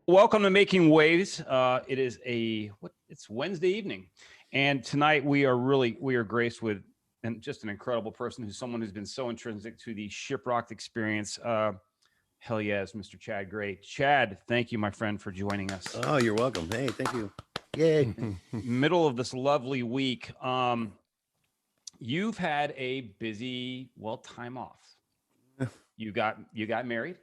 Welcome to Making Waves. It is it's Wednesday evening, and tonight we are graced with just an incredible person who's someone who's been so intrinsic to the ShipRocked experience. Hellyeah is Mr. Chad Gray. Chad, thank you, my friend, for joining us. Oh, you're welcome. Hey, thank you. Yay. Middle of this lovely week. You've had a busy, time off. You got married.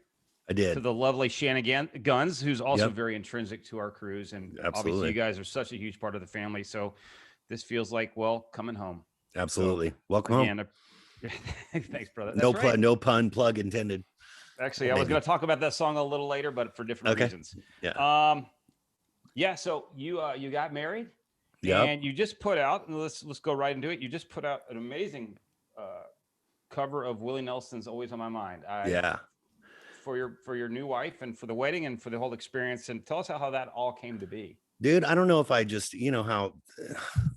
I did. To the lovely Shannon Guns, who's also very intrinsic to our cruise. And obviously you guys are such a huge part of the family. So this feels like, coming home. Absolutely. So, welcome home. Thanks, brother. That's no pun plug intended. Actually, I was going to talk about that song a little later, but for different reasons. Yeah. So you got married, Yep. and you just put out, and let's go right into it. You just put out an amazing cover of Willie Nelson's "Always on My Mind." For your new wife and for the wedding and for the whole experience, and tell us how that all came to be. Dude, I don't know if I just, how,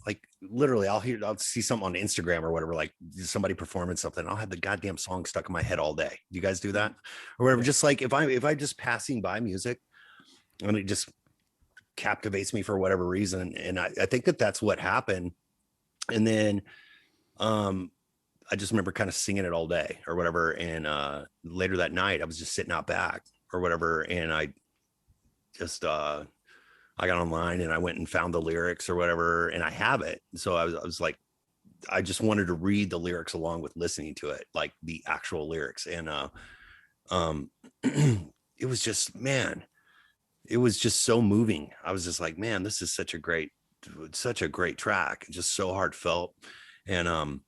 like, literally I'll see something on Instagram or whatever, like somebody performing something. I'll have the goddamn song stuck in my head all day. Do you guys do that or whatever? Just like if I just passing by music and it just captivates me for whatever reason. And I think that's what happened. And then, I just remember kind of singing it all day or whatever. And later that night, I was just sitting out back or whatever. And I just, I got online and I went and found the lyrics or whatever, and I have it. So I was like, I just wanted to read the lyrics along with listening to it, like the actual lyrics. And it was just, man, it was just so moving. I was just like, man, this is such a great track, just so heartfelt. And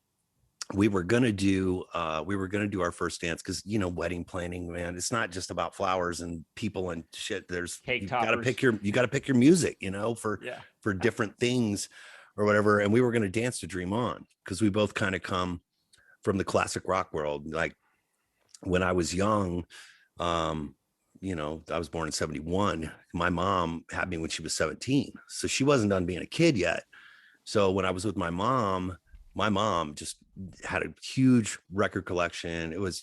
we were gonna do our first dance because wedding planning, man, it's not just about flowers and people and shit. There's you gotta pick your music, for different things or whatever. And we were gonna dance to Dream On because we both kind of come from the classic rock world. Like when I was young, I was born in 1971. My mom had me when she was 17, so she wasn't done being a kid yet. So when I was with my mom just had a huge record collection. It was,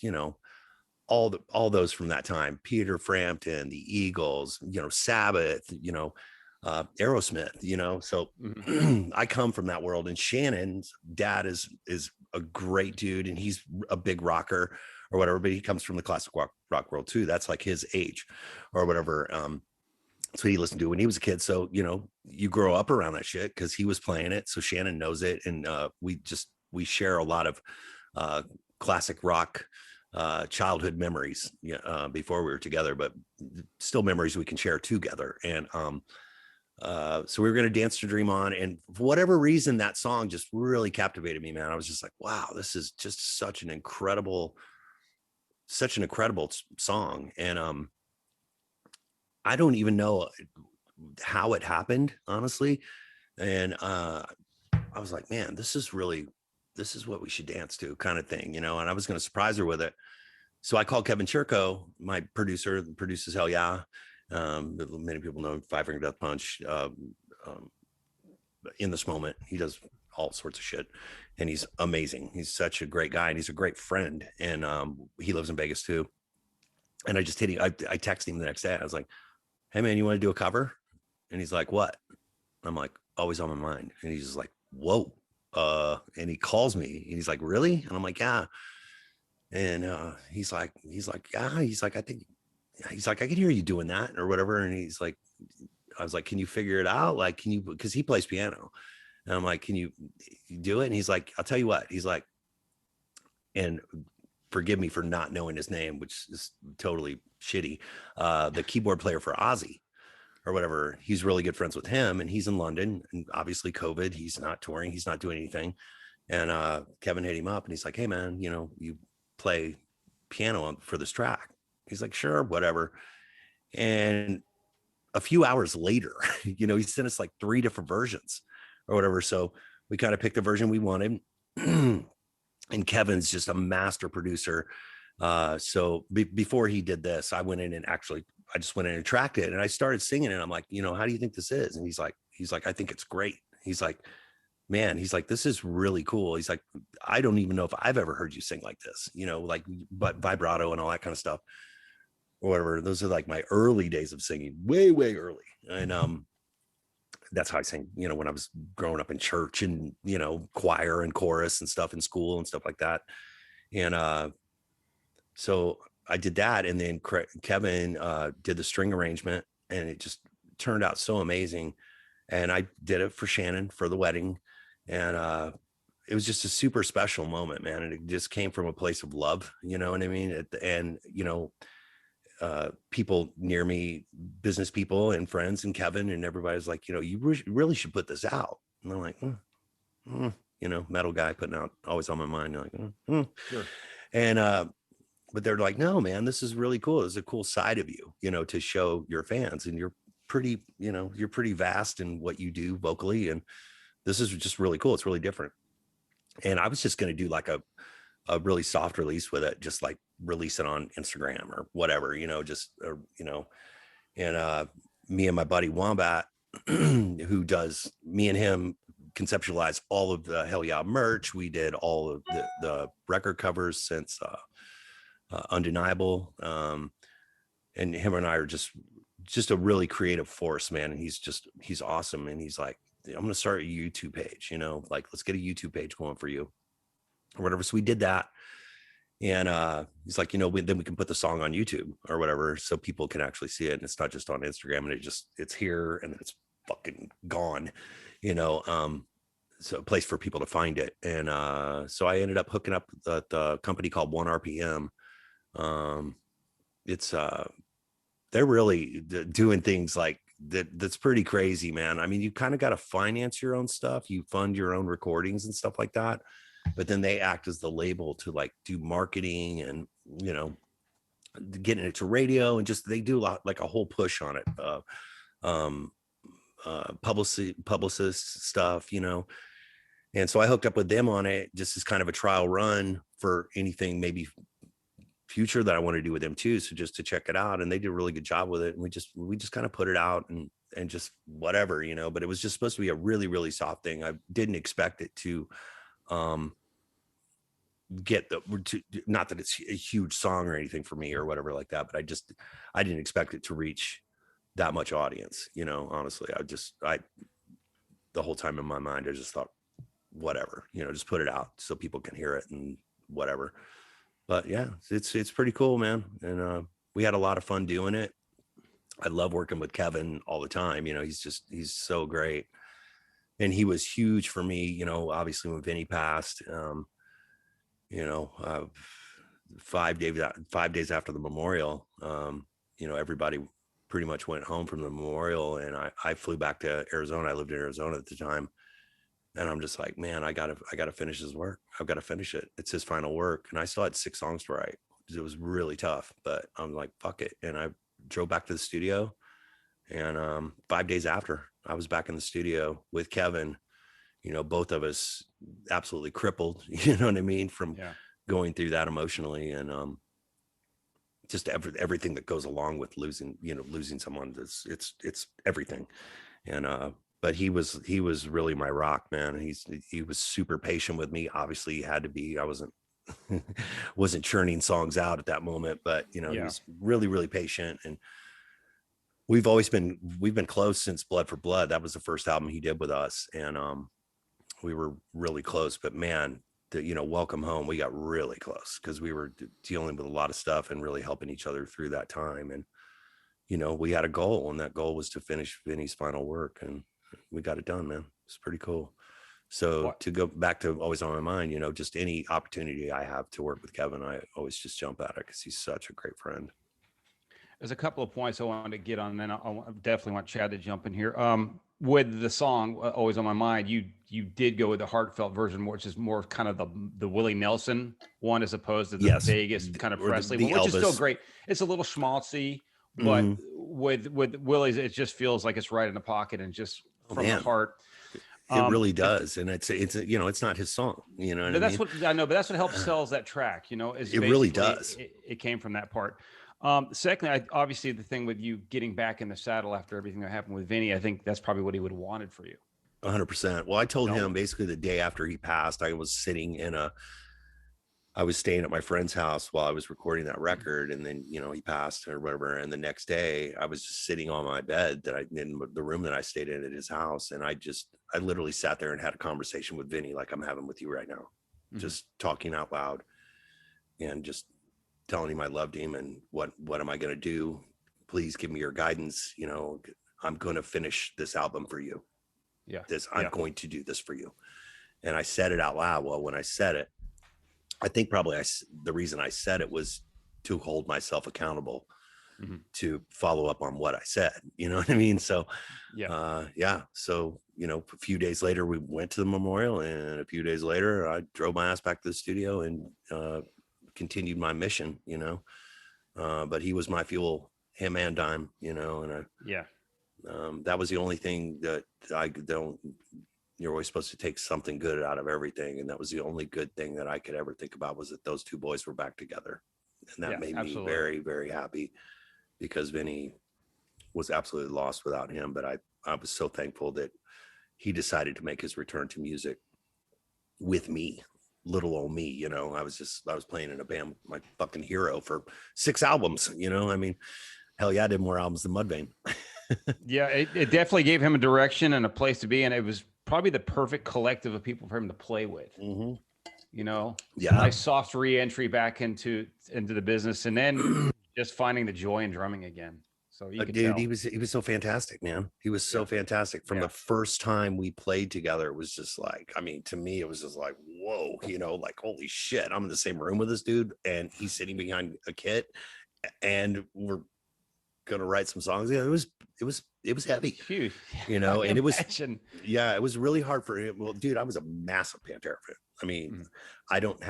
all those from that time, Peter Frampton, the Eagles, Sabbath, Aerosmith, so I come from that world. And Shannon's dad is a great dude, and he's a big rocker or whatever, but he comes from the classic rock world too. That's like his age or whatever. So he listened to it when he was a kid. So, you grow up around that shit because he was playing it. So Shannon knows it. And we share a lot of classic rock childhood memories before we were together, but still memories we can share together. And so we were going to dance to Dream On. And for whatever reason, that song just really captivated me, man. I was just like, wow, this is just such an incredible song. And I don't even know how it happened, honestly. And I was like, man, this is what we should dance to, kind of thing, and I was going to surprise her with it. So I called Kevin Chirko, my producer, produces Hellyeah. Many people know Five Finger Death Punch. In This Moment, he does all sorts of shit, and he's amazing. He's such a great guy, and he's a great friend. And he lives in Vegas too. And I just hit him. I texted him the next day. I was like, hey man, you want to do a cover? And he's like, what? I'm like, Always on My Mind. And he's just like, whoa. And he calls me and he's like, really? And I'm like, yeah. And he's like, yeah. He's like, I can hear you doing that or whatever. And I was like, can you figure it out? Like, because he plays piano. And I'm like, can you do it? And he's like, I'll tell you what. He's like, and forgive me for not knowing his name, which is totally shitty. The keyboard player for Ozzy or whatever, he's really good friends with him, and he's in London, and obviously COVID, he's not touring, he's not doing anything. And Kevin hit him up and he's like, hey man, you play piano for this track? He's like, sure, whatever. And a few hours later, he sent us like 3 different versions or whatever. So we kind of picked the version we wanted. And Kevin's just a master producer. So before he did this, I just went in and tracked it, and I started singing it. And I'm like, how do you think this is? And he's like, I think it's great. He's like, man, he's like, this is really cool. He's like, I don't even know if I've ever heard you sing like this, like, but vibrato and all that kind of stuff or whatever. Those are like my early days of singing, way, way early. And that's how I sang, when I was growing up in church and, choir and chorus and stuff in school and stuff like that. And so I did that. And then Kevin did the string arrangement, and it just turned out so amazing. And I did it for Shannon for the wedding. And it was just a super special moment, man. And it just came from a place of love, you know what I mean? And people near me, business people and friends and Kevin and everybody's like, you really should put this out. And I'm like, metal guy putting out Always on My Mind. You're like, Sure. And but they're like, no, man, this is really cool. It's a cool side of you, to show your fans. And you're pretty vast in what you do vocally. And this is just really cool. It's really different. And I was just going to do like a really soft release with it, just like release it on Instagram or whatever, and me and my buddy Wombat, who does, me and him conceptualized all of the Hellyeah merch. We did all of the record covers since Undeniable. And him and I are just a really creative force, man. And he's awesome. And he's like, I'm going to start a YouTube page, like, let's get a YouTube page going for you or whatever. So we did that. And he's like, then we can put the song on YouTube or whatever, so people can actually see it. And it's not just on Instagram, and it's here and it's fucking gone, so a place for people to find it. And so I ended up hooking up the company called 1RPM. It's they're really doing things like that's pretty crazy, man. I mean, you kind of got to finance your own stuff. You fund your own recordings and stuff like that, but then they act as the label to like do marketing and, getting it to radio, and just, they do a lot, like a whole push on it. Publicist stuff, and so I hooked up with them on it just as kind of a trial run for anything maybe future that I want to do with them too. So just to check it out, and they did a really good job with it. And we just kind of put it out and just whatever, but it was just supposed to be a really, really soft thing. I didn't expect it to get not that it's a huge song or anything for me or whatever like that, but I didn't expect it to reach that much audience, honestly. The whole time in my mind, I just thought, whatever, just put it out so people can hear it and whatever. But yeah, it's pretty cool, man. And we had a lot of fun doing it. I love working with Kevin all the time. He's so great. And he was huge for me, obviously when Vinny passed, 5 days after the memorial, everybody pretty much went home from the memorial, and I flew back to Arizona. I lived in Arizona at the time. And I'm just like, man, I gotta finish his work. I've got to finish it. It's his final work. And I still had 6 songs to write. It was really tough, but I'm like, fuck it. And I drove back to the studio, and 5 days after, I was back in the studio with Kevin, both of us absolutely crippled, you know what I mean? From going through that emotionally, and just everything that goes along with losing someone. It's everything. And but he was really my rock, man. He was super patient with me. Obviously he had to be. I wasn't churning songs out at that moment, but he was really, really patient. And we've been close since Blood for Blood. That was the first album he did with us, and we were really close. But man, Welcome Home, we got really close because we were dealing with a lot of stuff and really helping each other through that time. And we had a goal, and that goal was to finish Vinny's final work, and we got it done, man. It's pretty cool. So to go back to Always on My Mind, just any opportunity I have to work with Kevin, I always just jump at it because he's such a great friend. There's a couple of points I wanted to get on, and then I definitely want Chad to jump in here. With the song Always on My Mind, you did go with the heartfelt version, which is more kind of the Willie Nelson one, as opposed to the Vegas kind of Presley one, which is still great. It's a little schmaltzy, but with Willie's, it just feels like it's right in the pocket and just from the heart. It really does. And it's it's not his song, but that's what I know, but that's what helps sells that track, is it really does. It came from that part. Secondly, obviously the thing with you getting back in the saddle after everything that happened with Vinny, I think that's probably what he would have wanted for you. 100%. Well, I told him basically the day after he passed, I was staying at my friend's house while I was recording that record. And then, he passed or whatever. And the next day I was just sitting on my bed in the room that I stayed in at his house. And I literally sat there and had a conversation with Vinny, like I'm having with you right now, just talking out loud and just telling him I loved him and what am I going to do? Please give me your guidance. I'm going to finish this album for you. Yeah. I'm going to do this for you. And I said it out loud. Well, when I said it, I think probably the reason I said it was to hold myself accountable to follow up on what I said. You know what I mean? So, So, a few days later, we went to the memorial, and a few days later, I drove my ass back to the studio and continued my mission, but he was my fuel, him and Dime, and that was the only thing that you're always supposed to take something good out of everything. And that was the only good thing that I could ever think about, was that those two boys were back together. And that made me very, very happy, because Vinny was absolutely lost without him. But I was so thankful that he decided to make his return to music with me, little old me. I was playing in a band, my fucking hero, for 6 albums. I mean, Hellyeah did more albums than Mudvayne. Yeah, it definitely gave him a direction and a place to be, and it was probably the perfect collective of people for him to play with. Nice soft re-entry back into the business, and then just finding the joy in drumming again. So you could tell. He was so fantastic, man. He was so fantastic. From the first time we played together, it was just like, I mean, to me, it was just like, whoa, like, holy shit, I'm in the same room with this dude, and he's sitting behind a kit, and we're gonna write some songs. It was heavy, huge, and it was it was really hard for him. Well, dude, I was a massive Pantera fan. I mean, I don't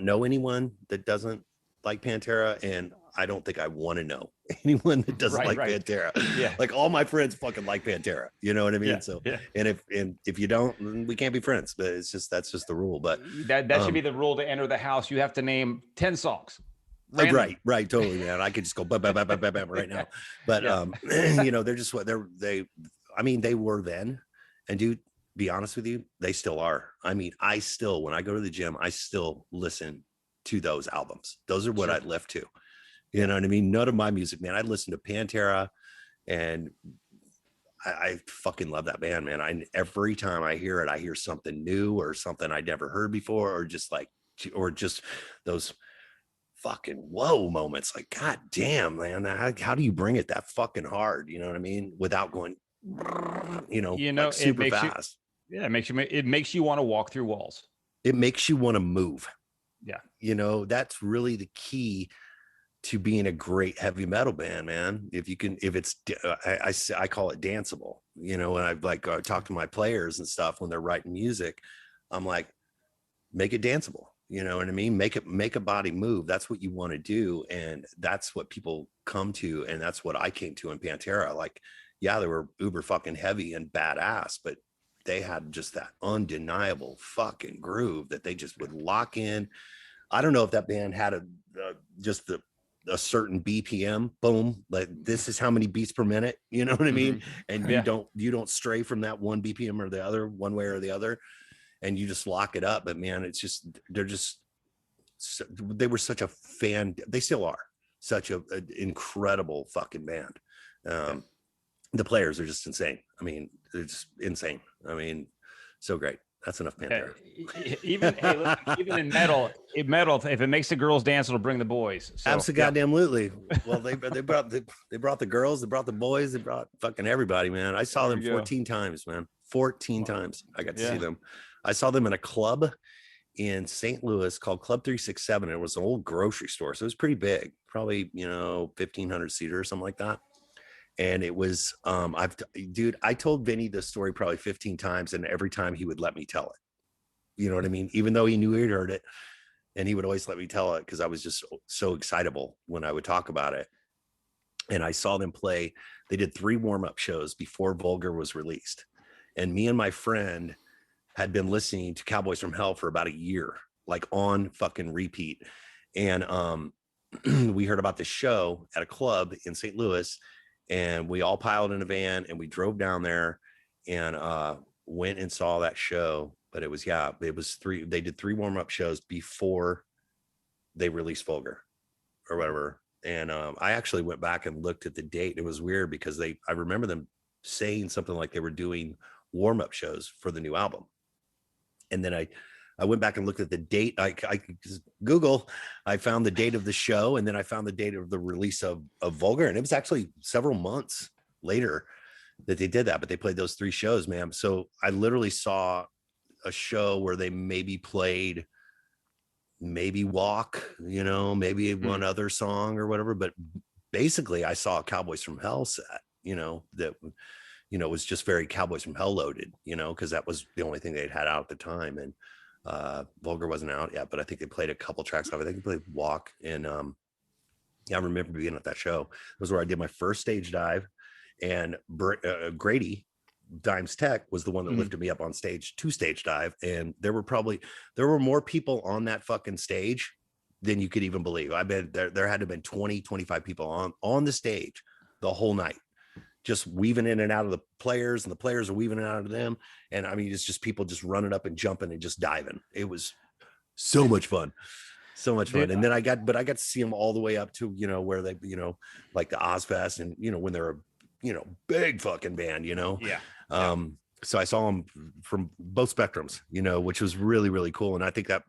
know anyone that doesn't like Pantera, and I don't think I want to know anyone that doesn't like Pantera. Yeah, like all my friends fucking like Pantera. You know what I mean? And if you don't, we can't be friends. But that's just the rule. But that should be the rule to enter the house. You have to name 10 songs. Random. Right, totally, man. I could just go bam, bam, bam, bam, bam, bam right now. But they're just what they were then. And dude, be honest with you, they still are. I mean, when I go to the gym, I still listen to those albums. Those are what I'd lift to. You know what I mean? None of my music, man. I listen to Pantera, and I fucking love that band, man. Every time I hear it, I hear something new or something I'd never heard before, or just those fucking whoa moments. Like, god damn, man, how do you bring it that fucking hard? You know what I mean? Without going, like super fast. It makes you want to walk through walls. It makes you want to move. Yeah. That's really the key to being a great heavy metal band, man. If it's, I call it danceable, and I've talked to my players and stuff when they're writing music. I'm like, make it danceable. You know what I mean? Make a body move. That's what you want to do. And that's what people come to. And that's what I came to in Pantera. Like, they were uber fucking heavy and badass, but they had just that undeniable fucking groove that they just would lock in. I don't know if that band had a certain BPM, boom, like this is how many beats per minute, you know what I mean? And you don't stray from that one BPM or the other, one way or the other, and you just lock it up. But man, they were such a fan. They still are such an incredible fucking band. The players are just insane. I mean, they're just insane. I mean, so great. That's enough Pantera. Even in metal, if it makes the girls dance, it'll bring the boys. So, Absolutely. Well, they brought the girls, they brought the boys, they brought fucking everybody, man. I saw them 14 times, man. 14 times I got to see them. I saw them in a club in St. Louis called Club 367. It was an old grocery store, so it was pretty big, probably 1,500 seater or something like that. And it was, I told Vinny this story probably 15 times, and every time he would let me tell it. You know what I mean? Even though he knew he'd heard it, and he would always let me tell it because I was just so excitable when I would talk about it. And I saw them play. They did 3 warm-up shows before Vulgar was released. And me and my friend had been listening to Cowboys from Hell for about a year, like on fucking repeat. And we heard about this show at a club in St. Louis. and we all piled in a van and we drove down there and went and saw that show. But it was they did 3 warm-up shows before they released Vulgar or whatever. And I actually went back and looked at the date. It was weird because I remember them saying something like they were doing warm-up shows for the new album. And then I went back and looked at the date. I just Google, I found the date of the show, and then I found the date of the release of Vulgar. And it was actually several months later that they did that, but they played those 3 shows, man. So I literally saw a show where they maybe played Walk, maybe one other song or whatever. But basically I saw a Cowboys from Hell set, that, was just very Cowboys from Hell loaded, because that was the only thing they'd had out at the time. And Vulgar wasn't out yet, but I think they played a couple tracks off. I think they played Walk. And I remember being at that show. It was where I did my first stage dive, and Grady Dimes Tech was the one that lifted me up on stage to stage dive. And there were more people on that fucking stage than you could even believe. I bet there had to have been 20, 25 people on the stage the whole night, just weaving in and out of the players, and the players are weaving in and out of them. And I mean, it's just people just running up and jumping and just diving. It was so much fun. So much fun. And then I got to see them all the way up to, where they, like the Ozfest, and, when they're a, big fucking band, Yeah. So I saw them from both spectrums, which was really, really cool. And I think that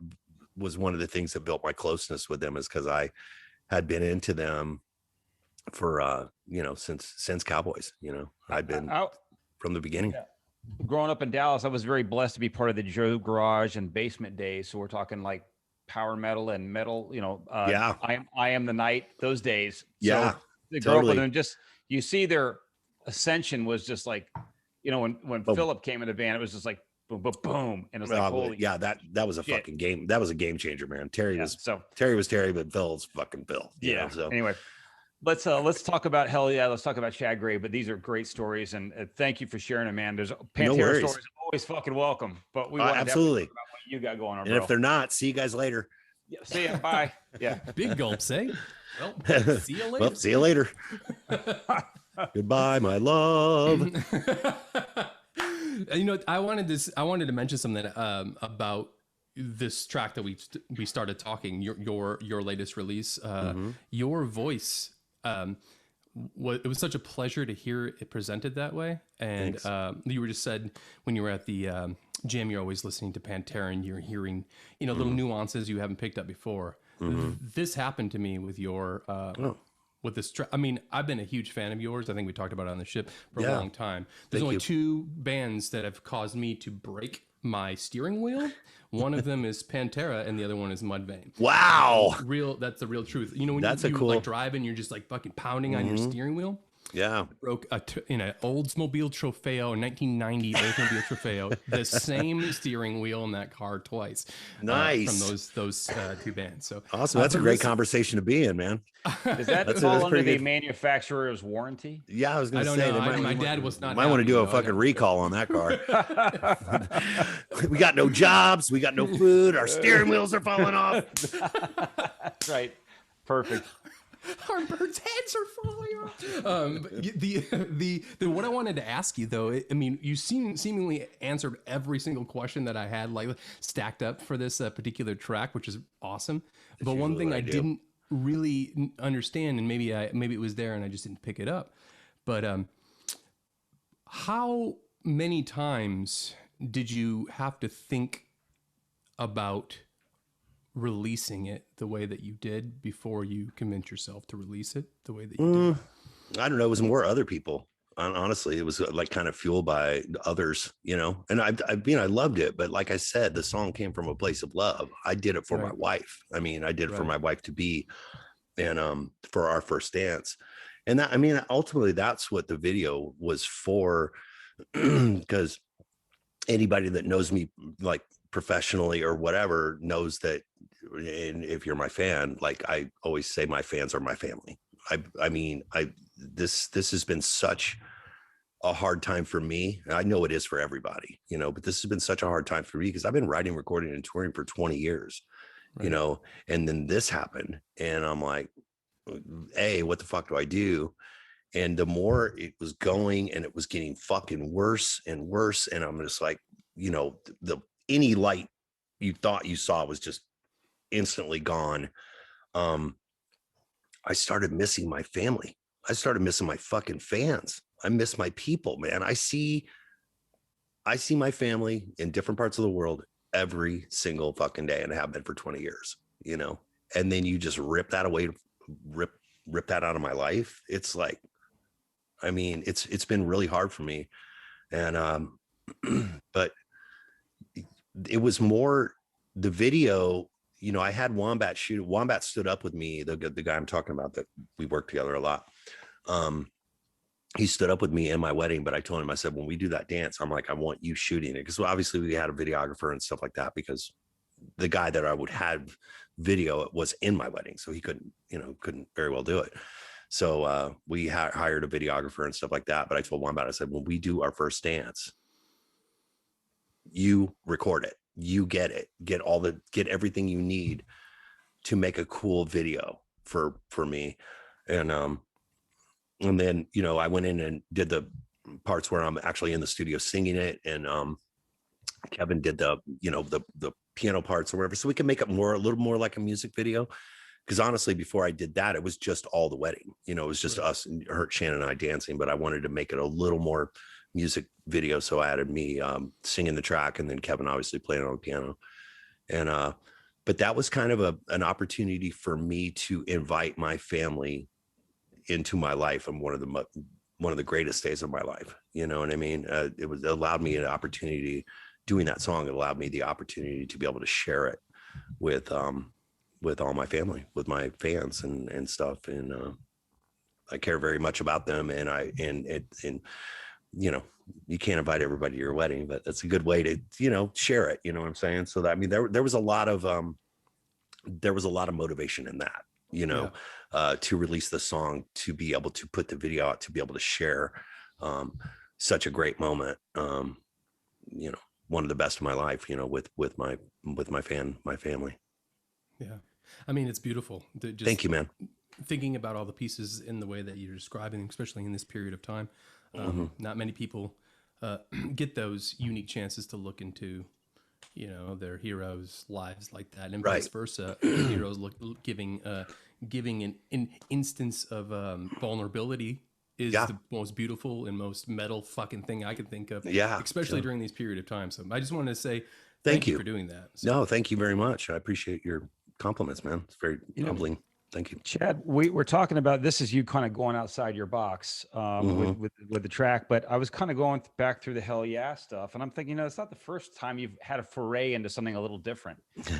was one of the things that built my closeness with them, is because I had been into them for, since Cowboys, I'd been from the beginning. Yeah. Growing up in Dallas, I was very blessed to be part of the Joe Garage and Basement days. So we're talking like power metal and metal, I Am the Night, those days. Yeah. So they grow up with them, just, you see their ascension was just like, when Philip came in the band, it was just like boom, boom, boom. And it was like, holy that was a shit. Fucking game. That was a game changer, man. Terry was Terry, but Phil's fucking Phil. So anyway, let's talk about Hellyeah. Let's talk about Chad Gray. But these are great stories, and thank you for sharing them, man. There's Pantera stories always fucking welcome. But we want absolutely to talk about what you got going on, and bro. if they're not, see you guys later. Yeah, see ya. Bye. Yeah. Big gulps, eh? Well, see you later. Well, see you later. Goodbye, my love. I wanted to mention something about this track that we started talking. Your latest release. Your voice. It was such a pleasure to hear it presented that way. And you were just said when you were at the gym, you're always listening to Pantera, and you're hearing little nuances you haven't picked up before. This happened to me with your with this track. I mean, I've been a huge fan of yours. I think we talked about it on the ship for a long time. There's only 2 bands that have caused me to break my steering wheel. One of them is Pantera, and the other one is Mudvayne. Wow. That's the real truth. When that's you cool, like driving, you're just like fucking pounding on your steering wheel. Yeah. Broke in an Oldsmobile Trofeo, 1990 Oldsmobile Trofeo, the same steering wheel in that car twice. Nice. From those 2 bands. So awesome. That's a great conversation to be in, man. Does that fall under the manufacturer's warranty? Yeah, I was going to say. My dad was not. Might want to do a fucking recall on that car. We got no jobs. We got no food. Our steering wheels are falling off. That's right. Perfect. Our birds' heads are falling off. The what I wanted to ask you though, you seemingly answered every single question that I had like stacked up for this particular track, which is awesome. But one thing I didn't really understand, and maybe it was there and I just didn't pick it up. But how many times did you have to think about releasing it the way that you did before you convinced yourself to release it the way that you did? I don't know. It was more other people. Honestly, it was like kind of fueled by others, and I loved it. But like I said, the song came from a place of love. I did it for my wife. I did it for my wife to be, and for our first dance. And that, ultimately that's what the video was for, because anybody that knows me like professionally or whatever knows that. And if you're my fan, like I always say, my fans are my family. This has been such a hard time for me. I know it is for everybody, but this has been such a hard time for me because I've been writing, recording, and touring for 20 years, and then this happened, and I'm like, what the fuck do I do? And the more it was going, and it was getting fucking worse and worse. And I'm just like, you know, any light you thought you saw was just instantly gone. I started missing my family. I started missing my fucking fans. I miss my people, man. I see my family in different parts of the world every single fucking day, and I have been for 20 years, you know. And then you just rip that away, rip that out of my life. It's like, I mean, it's been really hard for me. And but it was more the video, you know. I had Wombat shoot. Wombat stood up with me, the guy I'm talking about that we worked together a lot. He stood up with me in my wedding, but I told him, I said, when we do that dance, I'm like, I want you shooting it. Because obviously we had a videographer and stuff like that, because the guy that I would have video was in my wedding. So he couldn't very well do it. So we hired a videographer and stuff like that. But I told Wombat, I said, when we do our first dance, you record it, you get everything you need to make a cool video for me. And then, you know, I went in and did the parts where I'm actually in the studio singing it. And Kevin did the piano parts or whatever, so we can make it a little more like a music video. Because honestly, before I did that, it was just all the wedding, you know, it was just us and Shannon and I dancing, but I wanted to make it a little more music video. So I added me singing the track, and then Kevin obviously playing on the piano. And but that was kind of an opportunity for me to invite my family into my life, and one of the greatest days of my life, you know what I mean? It allowed me an opportunity. Doing that song, it allowed me the opportunity to be able to share it with all my family, with my fans and stuff. And I care very much about them. And you know, you can't invite everybody to your wedding, but that's a good way to, you know, share it. You know what I'm saying? So that, I mean, there was a lot of motivation in that, you know, to release the song, to be able to put the video out, to be able to share such a great moment. You know, one of the best of my life, you know, with my family. Yeah. I mean, it's beautiful. Just Thank you, man. Thinking about all the pieces in the way that you're describing, especially in this period of time. Not many people get those unique chances to look into, you know, their heroes' lives like that, and vice versa. Heroes giving an instance of vulnerability is the most beautiful and most metal fucking thing I can think of. Especially during these period of time. So I just wanted to say thank you for doing that. So. No, thank you very much. I appreciate your compliments, man. It's very humbling. Thank you, Chad. We're talking about, this is you kind of going outside your box with the track, but I was kind of going back through the Hellyeah stuff, and I'm thinking, you know, it's not the first time you've had a foray into something a little different.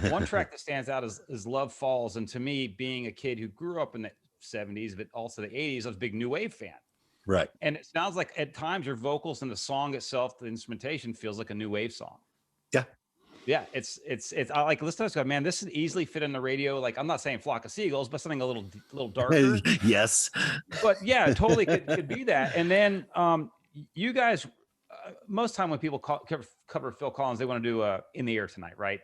One track that stands out is Love Falls, and to me, being a kid who grew up in the 70s, but also the 80s, I was a big new wave fan. Right. And it sounds like at times your vocals and the song itself, the instrumentation feels like a new wave song. Yeah. Yeah, it's I like listen to this guy, man. This would easily fit in the radio. Like, I'm not saying Flock of Seagulls, but something a little darker. Yes. But yeah, totally could be that. And then you guys, most time when people cover Phil Collins, they want to do In the Air Tonight, right?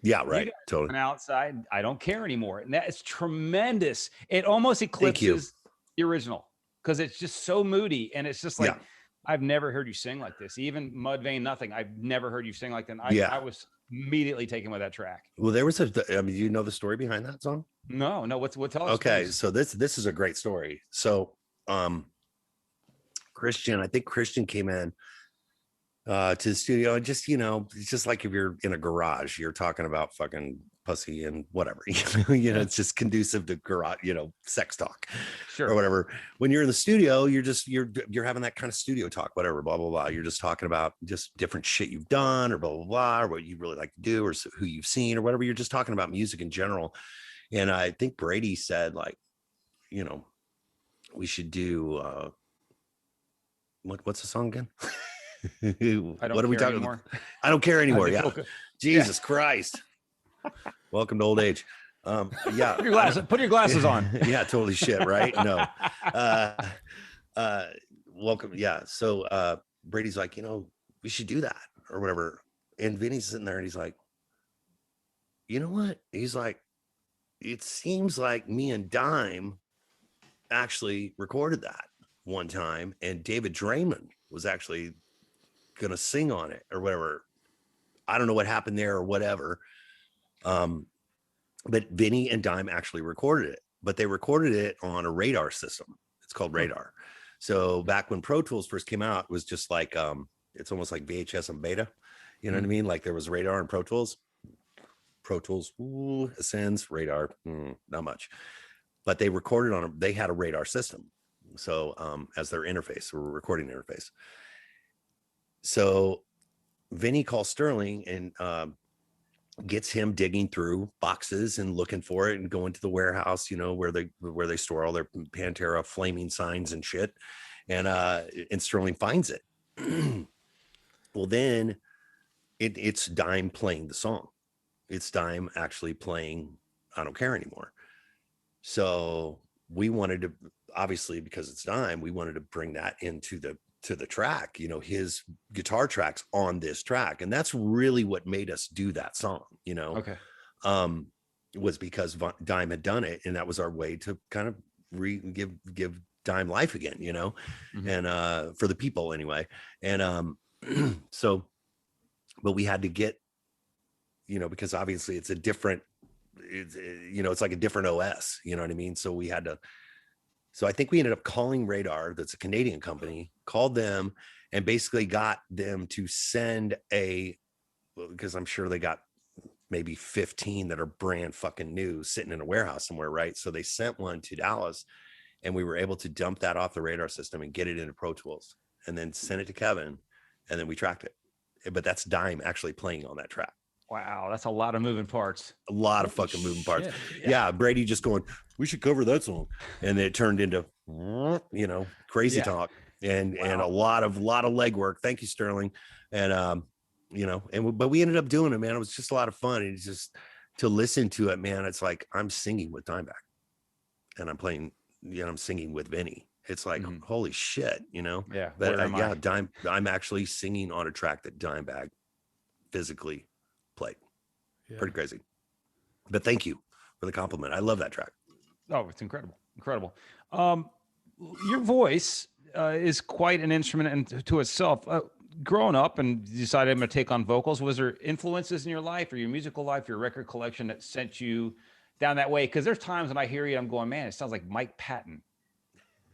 Yeah, right. Totally. Outside, I Don't Care Anymore, and that is tremendous. It almost eclipses the original because it's just so moody, and it's just like. Yeah. I've never heard you sing like this. Even Mudvayne, nothing. I've never heard you sing like that. I was immediately taken with that track. Well, there was I mean, you know the story behind that song? No. What tell us? Okay, so this is a great story. So, Christian, I think Christian came in to the studio, and just, you know, it's just like if you're in a garage, you're talking about fucking pussy and whatever, you know, it's just conducive to garage, you know, sex talk, or whatever. When you're in the studio, you're having that kind of studio talk, whatever, blah, blah, blah. You're just talking about just different shit you've done, or blah, blah, blah, or what you really like to do, or who you've seen, or whatever. You're just talking about music in general. And I think Brady said, like, you know, we should do, what's the song again? What are we talking about? I don't care anymore. Yeah. Jesus Christ. Welcome to old age. Yeah. Put your glasses on. Yeah, totally shit, right? No. Welcome. Yeah. So Brady's like, you know, we should do that or whatever. And Vinny's sitting there and he's like, you know what? He's like, it seems like me and Dime actually recorded that. one time, and David Draymond was actually going to sing on it or whatever. I don't know what happened there or whatever. But Vinny and Dime actually recorded it, but they recorded it on a radar system. It's called Radar. So back when Pro Tools first came out, it was just like, it's almost like VHS and beta. You know what I mean? Like there was Radar and Pro Tools. Pro Tools, Ascends, Radar, not much. But they recorded they had a Radar system. So as their interface or recording interface. So Vinny calls Sterling and gets him digging through boxes and looking for it and going to the warehouse, where they store all their Pantera flaming signs and shit. And Sterling finds it. Well, then it's Dime playing the song. It's Dime actually playing I Don't Care Anymore. So we wanted to, obviously, because it's Dime, we wanted to bring that into the track, his guitar tracks on this track. And that's really what made us do that song, Okay. Was because Dime had done it. And that was our way to kind of give Dime life again, and for the people anyway. And so, but we had to get, because obviously it's a different, it's like a different OS, you know what I mean? So we had to, so I think we ended up calling Radar, that's a Canadian company, called them and basically got them to send because I'm sure they got maybe 15 that are brand fucking new sitting in a warehouse somewhere, right? So they sent one to Dallas and we were able to dump that off the Radar system and get it into Pro Tools and then send it to Kevin and then we tracked it. But that's Dime actually playing on that track. Wow, that's a lot of moving parts. A lot of fucking moving parts. Yeah, Brady just going, we should cover that song. And it turned into, crazy talk and a lot of legwork. Thank you, Sterling. And, but we ended up doing it, man. It was just a lot of fun. And it's just to listen to it, man. It's like, I'm singing with Dimebag and I'm playing, I'm singing with Vinny. It's like, holy shit, Yeah. But I'm actually singing on a track that Dimebag physically played. Pretty crazy. But thank you for the compliment. I love that track. Oh, it's incredible. Your voice is quite an instrument to itself. Growing up and decided I'm going to take on vocals, was there influences in your life or your musical life, your record collection that sent you down that way? Because there's times when I hear you, I'm going, man, it sounds like Mike Patton.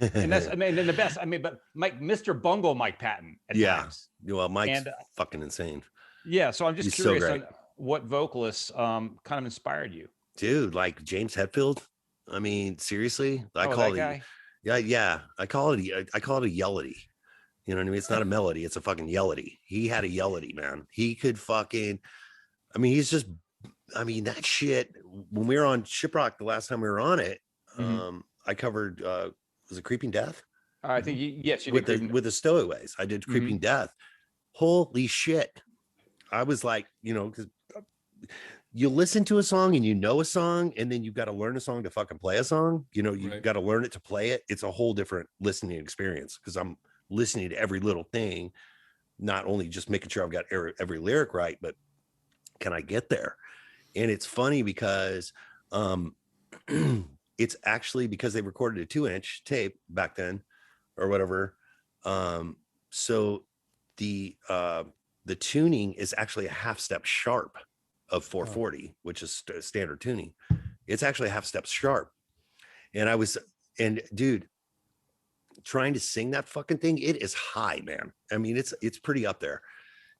And that's, in the best, but Mr. Bungle Mike Patton at times. Well, Mike's fucking insane. Yeah, so I'm just curious on what vocalists kind of inspired you. Dude, like James Hetfield. I mean, seriously, I call it guy? I call it a yellity. You know what I mean? It's not a melody, it's a fucking yellity. He had a yellity, man. He could fucking, he's just, that shit. When we were on ShipRocked the last time we were on it, I covered was it Creeping Death? I think you did with the Stowaways. I did Creeping Death. Holy shit. I was like, because you listen to a song and a song, and then you've got to learn a song to fucking play a song. You've got to learn it to play it. It's a whole different listening experience because I'm listening to every little thing, not only just making sure I've got every lyric right, but can I get there? And it's funny because it's actually because they recorded a 2-inch tape back then or whatever. So the tuning is actually a half step sharp of 440, which is standard tuning. It's actually a half step sharp. And dude, trying to sing that fucking thing, it is high, man. It's pretty up there.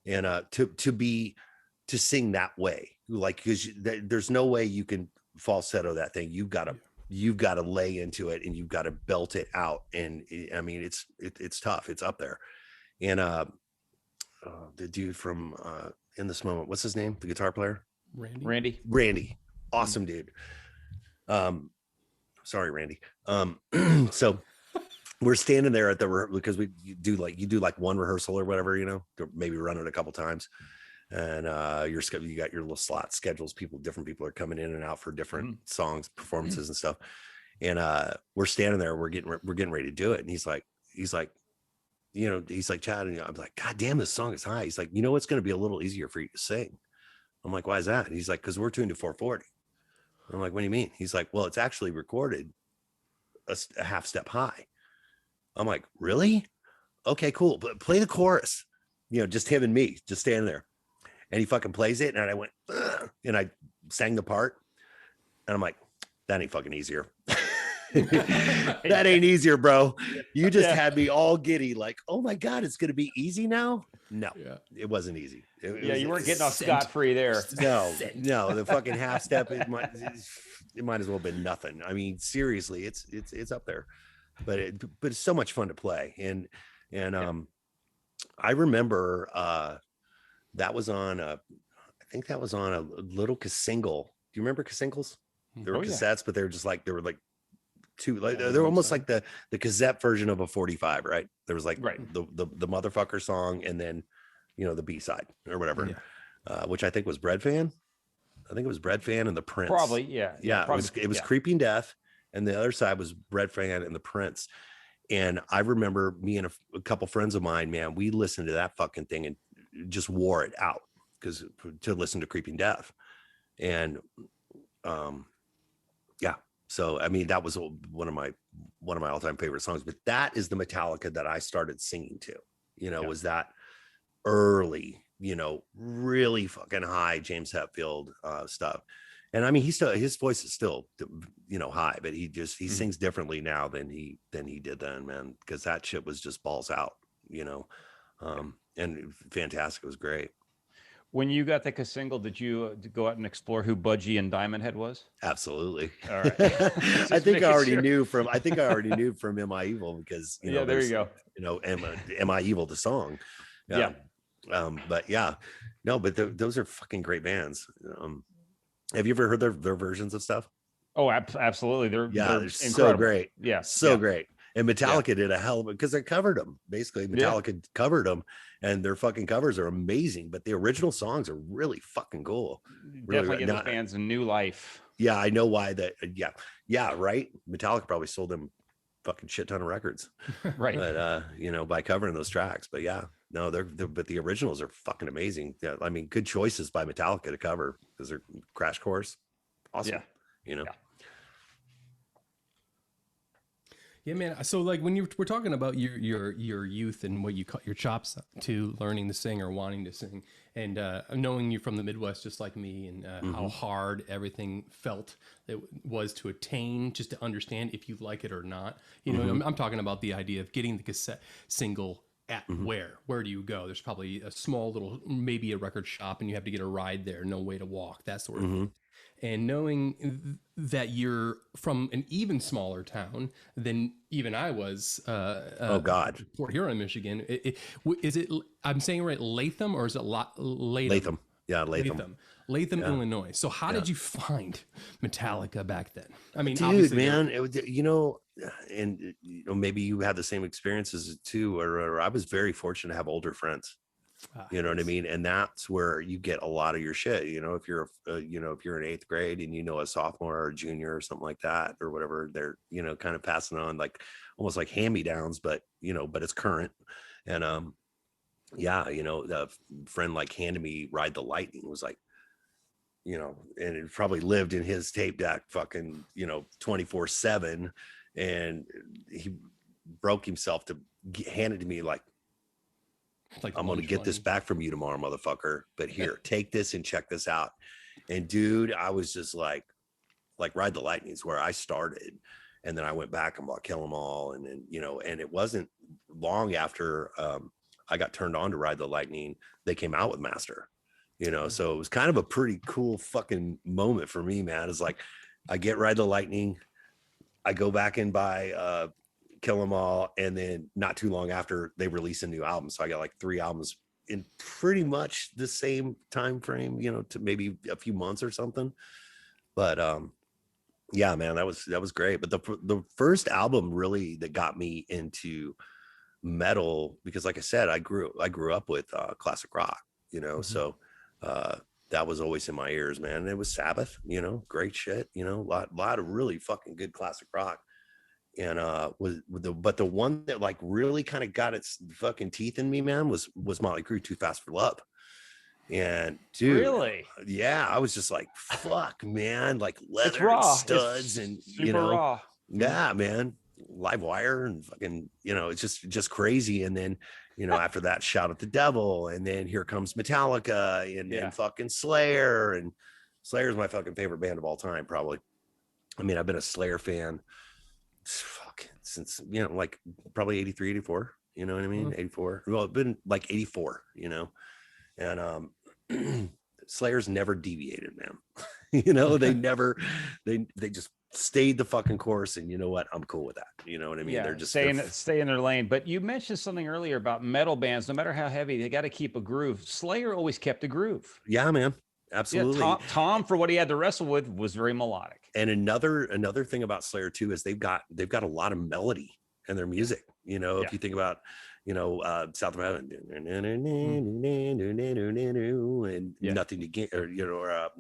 And to sing that way, like, because there's no way you can falsetto that thing. You've got to lay into it and you've got to belt it out. And it's tough. It's up there. And the dude from In This Moment, what's his name? The guitar player? Randy. Awesome dude. Sorry, Randy. So we're standing there at because you do like one rehearsal or whatever, maybe run it a couple times. And you got your little slot schedules. Different people are coming in and out for different songs, performances and stuff. And we're standing there, we're getting ready to do it. And he's like, Chad, and I'm like, God damn, this song is high. He's like, it's going to be a little easier for you to sing. I'm like, why is that? And he's like, because we're tuned to 440. I'm like, what do you mean? He's like, well, it's actually recorded a half step high. I'm like, really? Okay, cool. But play the chorus, just him and me, just standing there. And he fucking plays it. And I went, ugh, and I sang the part. And I'm like, that ain't fucking easier. That ain't easier, bro. You just had me all giddy, like, oh my God, it's going to be easy now. No, it wasn't easy. You weren't getting off scot-free there. No, the fucking half step, it might as well have been nothing. I mean, seriously, it's up there, but it's so much fun to play. And I remember that was on I think that was on a little single. Do you remember singles? There were cassettes, but they were like two, like they're almost like the cassette version of a 45, right? There was like the motherfucker song, and then the B-side or whatever, which I think was Bread Fan. I think it was Bread Fan and the Prince. Probably, yeah. Probably, it was Creeping Death, and the other side was Bread Fan and the Prince. And I remember me and a couple friends of mine, man, we listened to that fucking thing and just wore it out to listen to Creeping Death. And so I mean, that was one of my all-time favorite songs. But that is the Metallica that I started singing to, was that early, really fucking high James Hetfield stuff. And I mean, his voice is still high, but he sings differently now than he did then, man, because that shit was just balls out, and fantastic. It was great. When you got the single, did you go out and explore who Budgie and Diamond Head was? Absolutely. All right. I think I already knew from Am I Evil, because there you go. Am I Evil, the song. But those are fucking great bands. Have you ever heard their versions of stuff? Oh, absolutely. They're so great. Yeah. Great. And Metallica did a hell of it, because they covered them. Basically, Metallica covered them, and their fucking covers are amazing. But the original songs are really fucking cool. Definitely give those bands a new life. Yeah, I know why that. Yeah, right. Metallica probably sold them fucking shit ton of records, right? But by covering those tracks. But yeah, no, but the originals are fucking amazing. Yeah, I mean, good choices by Metallica to cover, because they're Crash Course, awesome. Yeah. Yeah, man. So like when we're talking about your youth and what you cut your chops to learning to sing or wanting to sing, and knowing you from the Midwest just like me, and how hard everything felt it was to attain, just to understand if you like it or not. I'm talking about the idea of getting the cassette single at where do you go? There's probably a small little, maybe a record shop, and you have to get a ride there, no way to walk, that sort of thing. And knowing that you're from an even smaller town than even I was, Port Huron, Michigan. Is it? I'm saying right, Latham, or is it Latham? Yeah, Latham. Latham, Illinois. So how did you find Metallica back then? I mean, dude, man, and maybe you had the same experiences too, or I was very fortunate to have older friends. You know what I mean? And that's where you get a lot of your shit. If you're if you're in 8th grade and a sophomore or a junior or something like that, or whatever, they're kind of passing on, like almost like hand-me-downs, but it's current. And the friend like handed me Ride the Lightning, was like, and it probably lived in his tape deck fucking 24/7, and he broke himself to hand it to me like I'm going to get this back from you tomorrow, motherfucker. But here, take this and check this out. And dude, I was just like Ride the Lightning is where I started. And then I went back and bought Kill 'Em All. And then, and it wasn't long after I got turned on to Ride the Lightning, they came out with Master, so it was kind of a pretty cool fucking moment for me, man. It's like, I get Ride the Lightning, I go back and buy Kill 'Em All, and then not too long after, they release a new album. So I got like 3 albums in pretty much the same time frame, to maybe a few months or something. But yeah, man, that was great. But the first album really that got me into metal, because like I said, I grew up with classic rock, so that was always in my ears, man. And it was Sabbath, great shit, a lot of really fucking good classic rock. And but the one that like really kind of got its fucking teeth in me, man, was Motley Crue, Too Fast for Love. And dude, really, yeah, I was just like, fuck, man, like leather and studs, and super raw. Yeah, man. Live Wire and fucking, it's just crazy. And then, after that, Shout at the Devil, and then here comes Metallica and then fucking Slayer, and Slayer is my fucking favorite band of all time, probably. I mean, I've been a Slayer fan since, like probably 83, 84, you know what I mean? 84. Well, it's been like 84, and Slayer's never deviated, man. They never, they just stayed the fucking course, and you know what? I'm cool with that. You know what I mean? Yeah, They're just stay in their lane. But you mentioned something earlier about metal bands. No matter how heavy, they got to keep a groove. Slayer always kept a groove. Yeah, man. Absolutely. Yeah, Tom, for what he had to wrestle with, was very melodic. And another thing about Slayer too is they've got a lot of melody in their music. If you think about, South of Heaven, and Nothing to Gain, or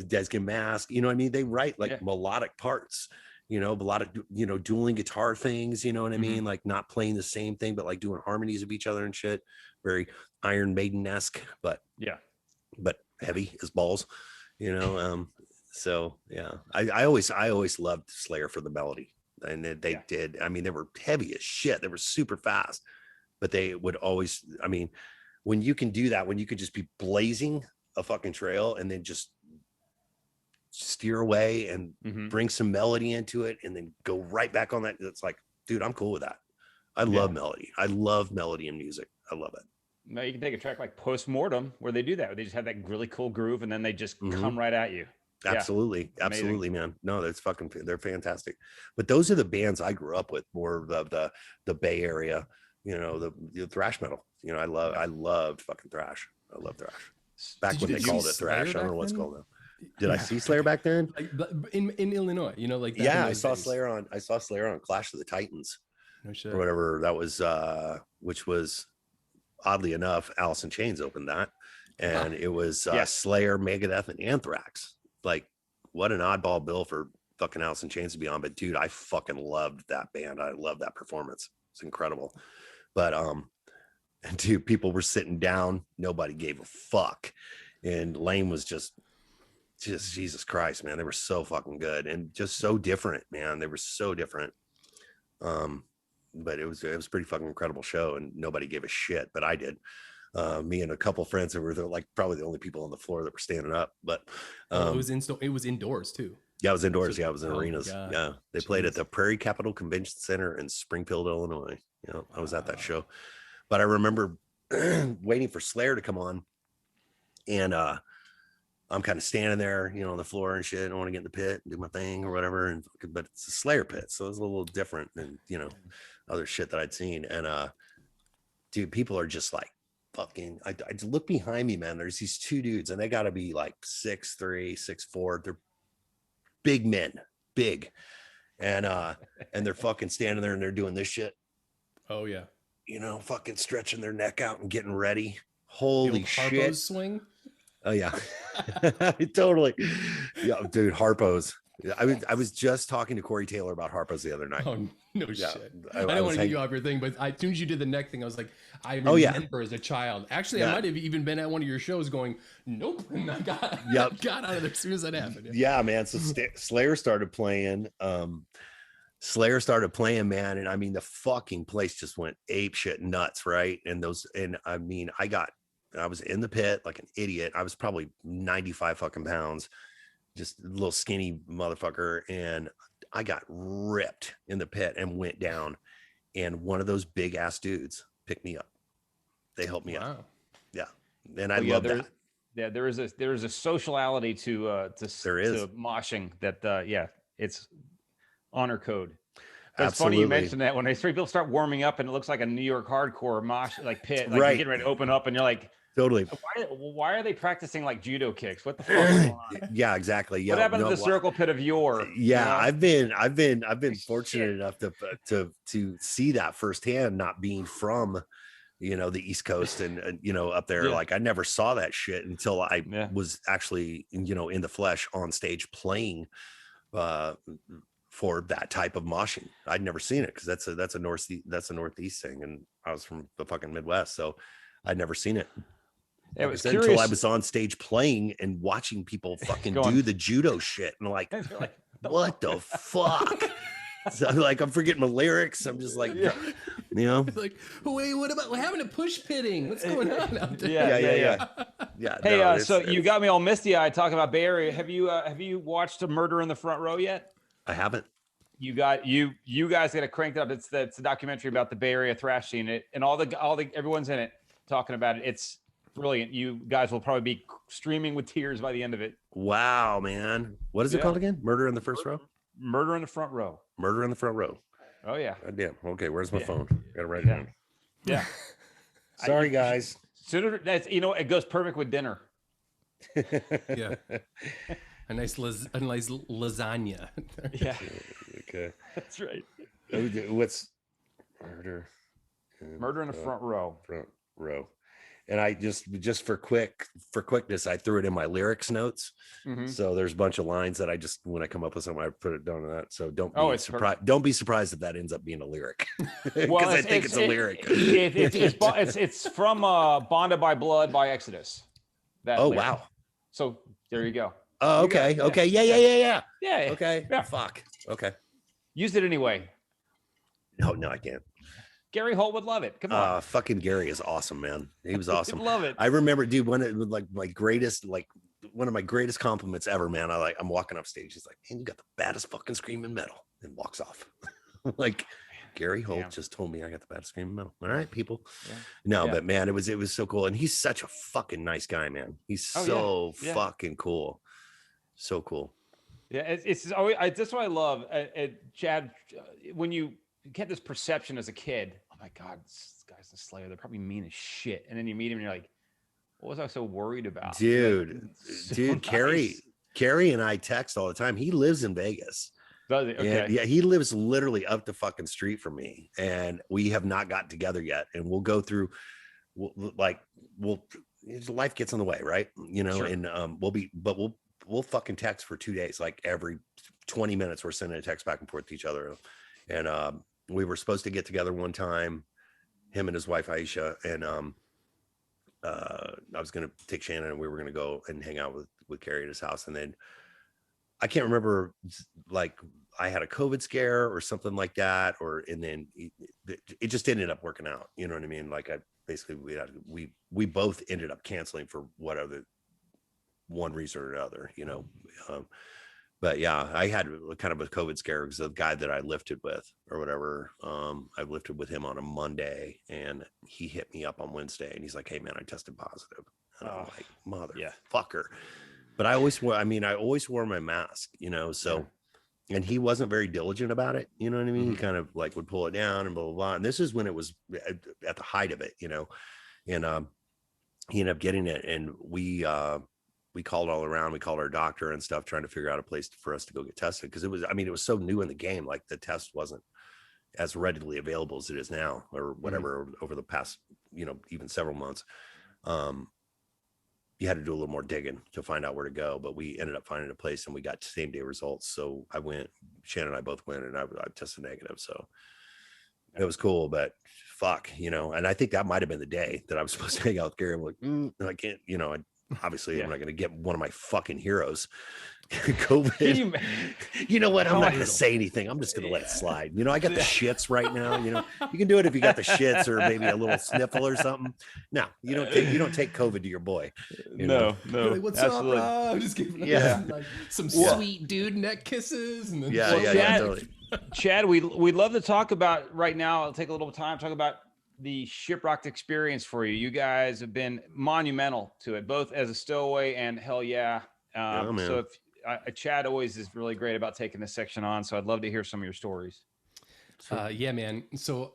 Deskin Mask, you know what I mean? They write like melodic parts, a lot of, dueling guitar things, you know what I mean? Like not playing the same thing, but like doing harmonies of each other and shit. Very Iron Maiden-esque, but heavy as balls, so yeah, I always loved Slayer for the melody. And they did. I mean, they were heavy as shit. They were super fast, but they would always, I mean, when you can do that, when you could just be blazing a fucking trail and then just steer away and bring some melody into it and then go right back on that. It's like, dude, I'm cool with that. I love melody. I love melody in music. I love it. Now you can take a track like Postmortem where they do that. Where they just have that really cool groove and then they just come right at you. Absolutely. Yeah. Absolutely, man. No, they're fantastic. But those are the bands I grew up with, more of the Bay Area, the thrash metal. I loved fucking thrash. I love thrash. Back when they called it thrash. I don't know what's called now. Did I see Slayer back then? Like in Illinois, like that. Yeah, I saw Slayer on Clash of the Titans. No shit. Or whatever that was, which was oddly enough, Alice in Chains opened that. And it was Slayer, Megadeth, and Anthrax. Like, what an oddball bill for fucking Alice in Chains to be on. But dude, I fucking loved that band. I loved that performance. It's incredible. But and dude, people were sitting down. Nobody gave a fuck. And Lane was just Jesus Christ, man. They were so fucking good and just so different, man. They were so different. But it was a pretty fucking incredible show, and nobody gave a shit, but I did. Me and a couple friends that were like probably the only people on the floor that were standing up, but it was indoors too. Yeah, it was indoors. Yeah, it was in arenas. God. Yeah, they played at the Prairie Capital Convention Center in Springfield, Illinois. I was at that show, but I remember waiting for Slayer to come on, and I'm kind of standing there, on the floor and shit. I don't want to get in the pit and do my thing or whatever, but it's a Slayer pit, so it's a little different than other shit that I'd seen. And dude, people are just like fucking. I look behind me, man. There's these two dudes, and they got to be like 6'3", 6'4". They're big men, big, and they're fucking standing there and they're doing this shit. Oh yeah, fucking stretching their neck out and getting ready. Holy shit! Harpo's swing. Oh yeah, totally. Yeah, dude, Harpo's. I was just talking to Corey Taylor about Harpo's the other night. Oh no shit! I don't want to get you off your thing, but as soon as you did the neck thing, I was like, I remember as a child. Actually, I might have even been at one of your shows going, nope, and I got out of there as soon as that happened. Yeah, man. So Slayer started playing. Man, and I mean the fucking place just went ape shit nuts, right? And I mean, I was in the pit like an idiot. I was probably 95 fucking pounds, just a little skinny motherfucker. And I got ripped in the pit and went down. And one of those big ass dudes picked me up. They helped me up. Yeah. And I love that. Yeah. There is a sociality to moshing that, it's honor code. But it's funny you mentioned that when people start warming up and it looks like a New York hardcore mosh, like pit, like you're getting ready to open up and you're like, totally. Why are they practicing like judo kicks? What the fuck is going on? Yeah, exactly. Yeah. What happened to the circle pit of yore? Yeah, I've been fortunate enough to see that firsthand, not being from, the East Coast and up there. Like I never saw that shit until I was actually, in the flesh on stage playing for that type of moshing. I'd never seen it because that's a Northeast thing, and I was from the fucking Midwest, so I'd never seen it. It was until I was on stage playing and watching people fucking do the judo shit, and like what the fuck? So like I'm forgetting my lyrics. I'm just like, you know. Like, wait, what about we're having a push pitting? What's going on out there? Yeah. Hey, No, so you got me all misty-eyed talking about Bay Area. Have you watched A Murder in the Front Row yet? I haven't. You guys got to crank it up. It's a documentary about the Bay Area thrash scene, and all the everyone's in it talking about it. It's brilliant. You guys will probably be streaming with tears by the end of it. Wow, man. What is it called again? Murder in the First Row? Murder in the Front Row. Murder in the Front Row. Oh yeah. God damn. Okay, where's my phone? Gotta write it down. Yeah. Sorry, guys. Sooner that's it goes perfect with dinner. Yeah. A nice lasagna. Yeah. Okay. That's right. What's Murder in the Front Row. Front Row. And I just for quickness, I threw it in my lyrics notes. Mm-hmm. So there's a bunch of lines that I just, when I come up with something, I put it down to that. So don't be surprised if that ends up being a lyric. Because I think it's a lyric. It's from Bonded by Blood by Exodus. Lyric. Wow. So there you go. Oh, okay. Okay. Yeah. Yeah. Okay. Yeah. Fuck. Okay. Use it anyway. No, I can't. Gary Holt would love it. Come on. Fucking Gary is awesome, man. He was awesome. Love it. I remember, dude, one of my greatest compliments ever, man. I'm walking off stage. He's like, man, you got the baddest fucking screaming metal, and walks off. Like, Gary Holt just told me I got the baddest screaming metal. All right, people. Yeah. No, but man, it was so cool. And he's such a fucking nice guy, man. He's fucking cool. So cool. Yeah. It's always, that's what I love. Chad, when you get this perception as a kid, oh my God, this guy's a Slayer. They're probably mean as shit. And then you meet him and you're like, what was I so worried about? Dude, like, nice. Carrie and I text all the time. He lives in Vegas. Does he? Okay. Yeah, he lives literally up the fucking street from me. And we have not gotten together yet. And we'll go through, life gets in the way, right? You know, sure. And we'll fucking text for 2 days. Like every 20 minutes, we're sending a text back and forth to each other. And we were supposed to get together one time, him and his wife Aisha, and I was gonna take Shannon and we were gonna go and hang out with Carrie at his house. And then I can't remember, like I had a COVID scare or something like that, and then it just ended up working out. You know what I mean? Like we both ended up canceling for whatever one reason or another, you know. But yeah, I had kind of a COVID scare because the guy that I lifted with or whatever, I lifted with him on a Monday and he hit me up on Wednesday and he's like, hey man, I tested positive. And I'm like, motherfucker. But I always wore my mask, you know, so, and he wasn't very diligent about it. You know what I mean? Mm-hmm. He kind of like would pull it down and blah, blah, blah. And this is when it was at the height of it, you know, and he ended up getting it. And we called all around. We called our doctor and stuff, trying to figure out a place for us to go get tested. Cause it was so new in the game. Like the test wasn't as readily available as it is now or whatever over the past, you know, even several months. You had to do a little more digging to find out where to go, but we ended up finding a place and we got same day results. So Shannon and I both went and I tested negative. So it was cool, but fuck, you know, and I think that might've been the day that I was supposed to hang out with Gary. I'm like, I can't, you know, obviously I'm not going to get one of my fucking heroes COVID. You know what? I'm not going to say anything. I'm just going to let it slide. You know, I got the shits right now. You know, you can do it if you got the shits or maybe a little sniffle or something. No, you don't take COVID to your boy. No. Like, what's absolutely. up? I'm just giving some sweet dude neck kisses. And then totally. Chad, we'd love to talk about right now. I'll take a little time talk about the ShipRocked experience for you. You guys have been monumental to it, both as a stowaway and Hellyeah. So Chad always is really great about taking this section on. So I'd love to hear some of your stories. Yeah, man. So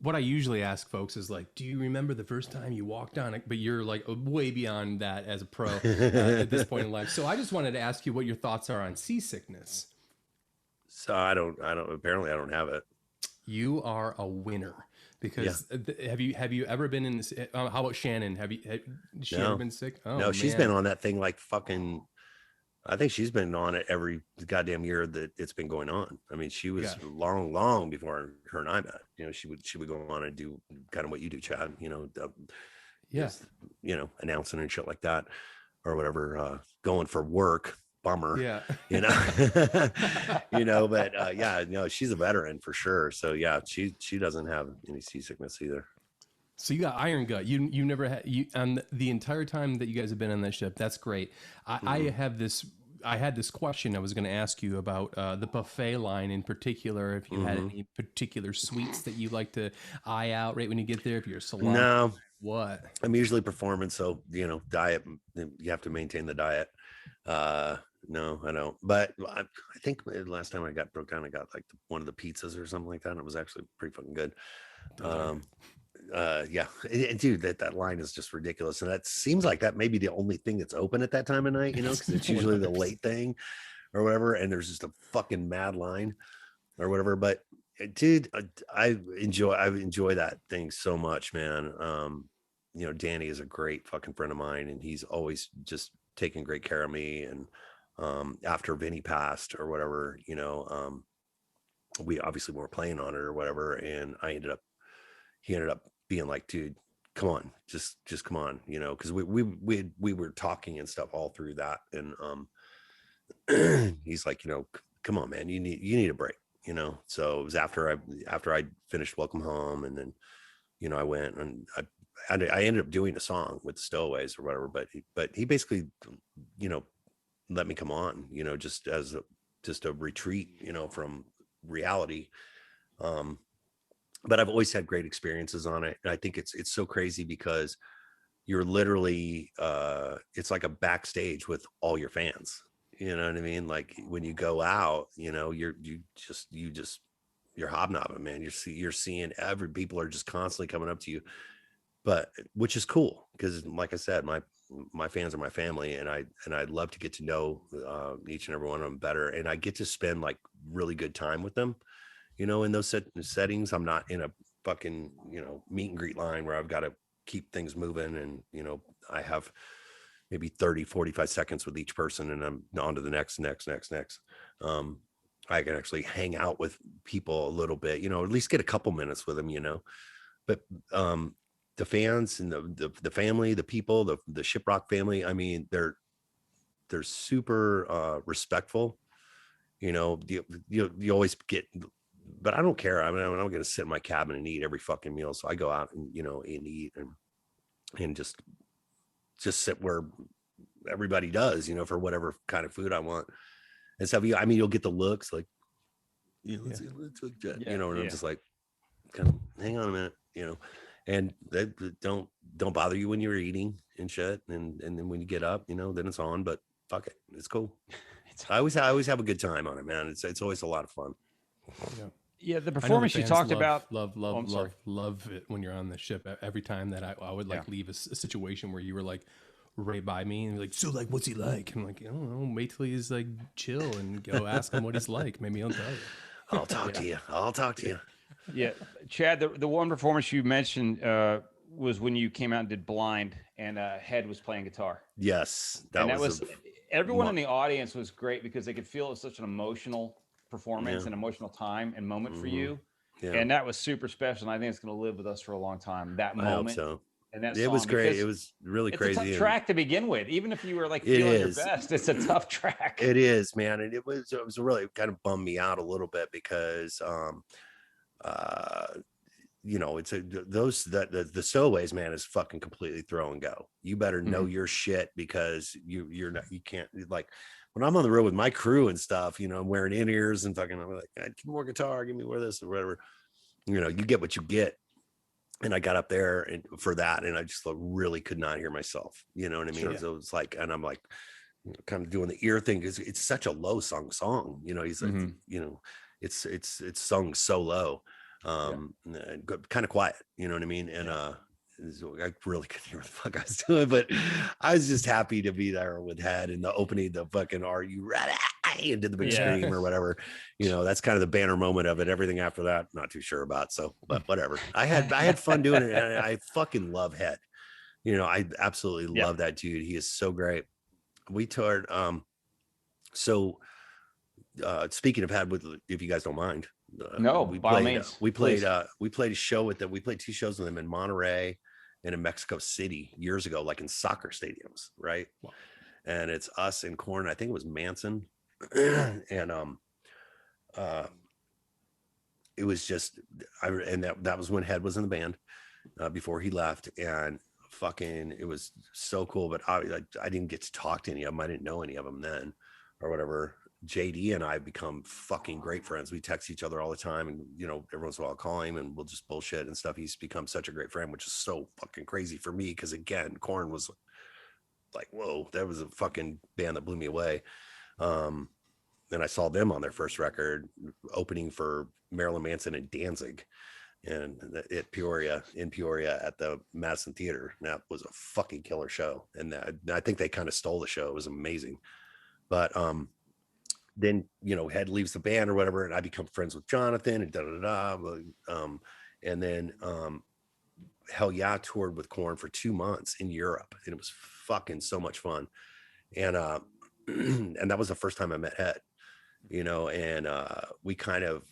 what I usually ask folks is like, do you remember the first time you walked on it? But you're like way beyond that as a pro at this point in life. So I just wanted to ask you what your thoughts are on seasickness. So I don't have it. You are a winner because have you ever been in this? How about Shannon? Has she ever been sick? Oh, no, she's been on that thing like fucking. I think she's been on it every goddamn year that it's been going on. I mean, she was long before her and I met. You know, she would go on and do kind of what you do, Chad. You know, you know, announcing and shit like that, or whatever. Going for work, bummer. Yeah. You know, but yeah, no, she's a veteran for sure. So yeah, she doesn't have any seasickness either. So you got iron gut. You never had you and the entire time that you guys have been on that ship. That's great. I had this question I was going to ask you about the buffet line in particular. If you had any particular sweets that you like to eye out right when you get there, if you're a salami, No, what? I'm usually performing, so diet. You have to maintain the diet. No, I don't. But I think the last time I got broke down, I got like one of the pizzas or something like that. And it was actually pretty fucking good. Yeah, dude, that line is just ridiculous, and that seems like that may be the only thing that's open at that time of night, because it's usually the late thing or whatever, and there's just a fucking mad line or whatever. But dude, I enjoy that thing so much, man. Danny is a great fucking friend of mine, and he's always just taking great care of me. And after Vinny passed or whatever, we obviously weren't playing on it or whatever, and he ended up being like, dude, come on, just come on, because we were talking and stuff all through that, and he's like, come on, man, you need a break, So it was after I finished Welcome Home, and then I went and I ended up doing a song with the Stowaways or whatever, but he basically let me come on, just as a retreat, from reality. But I've always had great experiences on it. And I think it's so crazy because you're literally it's like a backstage with all your fans. You know what I mean? Like when you go out, you're hobnobbing, man. You're seeing people are just constantly coming up to you, but which is cool because, like I said, my fans are my family, and I'd love to get to know each and every one of them better, and I get to spend like really good time with them. In those settings, I'm not in a fucking, meet and greet line where I've got to keep things moving. And, I have maybe 30, 45 seconds with each person, and I'm on to the next. I can actually hang out with people a little bit, at least get a couple minutes with them, but the fans and the family, the people, the ShipRocked family, I mean, they're super respectful. You always get, but I don't care. I mean, I'm not going to sit in my cabin and eat every fucking meal. So I go out and, and eat and just sit where everybody does, for whatever kind of food I want. And so, I mean, you'll get the looks like, let's look that, and I'm just like, kind of hang on a minute, and they don't bother you when you're eating and shit. And then when you get up, then it's on, but fuck it. It's cool. I always have a good time on it, man. It's always a lot of fun. Yeah, the performance you talked about. Love it when you're on the ship. Every time that I would leave a situation where you were like right by me and like, so like, what's he like? And I'm like, I don't know, wait till he's like chill and go ask him what he's like. Maybe he'll tell you. I'll talk to you. Yeah, Chad, the one performance you mentioned was when you came out and did Blind, and Head was playing guitar. Yes, that was everyone in the audience was great because they could feel it was such an emotional performance, an emotional time and moment for you, and that was super special. And I think it's going to live with us for a long time. That moment, I hope so. And that it was great. It was really crazy. It's a tough track to begin with, even if you were like feeling your best. It's a tough track. It is, man, and it was really kind of bummed me out a little bit because it's the Stowaways, man, is fucking completely throw and go. You better know your shit because you can't, like, when I'm on the road with my crew and stuff, I'm wearing in-ears and fucking, I'm like, give me more guitar, give me more this or whatever. You get what you get. And I got up there and for that, and I just really could not hear myself. You know what I mean? Sure. So it's like, and I'm like, kind of doing the ear thing because it's such a low song. He's like, it's sung so low, and kind of quiet. You know what I mean? And I really couldn't hear what the fuck I was doing, but I was just happy to be there with Head and the opening, the fucking "Are You Ready?" and did the big scream or whatever. That's kind of the banner moment of it. Everything after that, not too sure about. So, but whatever. I had fun doing it, and I fucking love Head. I absolutely love that dude. He is so great. We toured. Speaking of Head, if you guys don't mind, by all means. We played a show with them. We played 2 shows with them in Monterey and in Mexico City years ago, like in soccer stadiums, right? Wow. and it's us and Korn. I think it was Manson. And it was just that was when Head was in the band, before he left, and fucking it was so cool. But I didn't get to talk to any of them. I didn't know any of them then or whatever. JD and I become fucking great friends. We text each other all the time, and every once in a while I'll call him and we'll just bullshit and stuff. He's become such a great friend, which is so fucking crazy for me, because again, Korn was like, whoa, that was a fucking band that blew me away. And I saw them on their first record opening for Marilyn Manson and Danzig, and in Peoria at the Madison Theater. And that was a fucking killer show, and I think they kind of stole the show. It was amazing. But then Head leaves the band or whatever, and I become friends with Jonathan and and then Hellyeah toured with Korn for 2 months in Europe, and it was fucking so much fun. And and that was the first time I met Head, and we kind of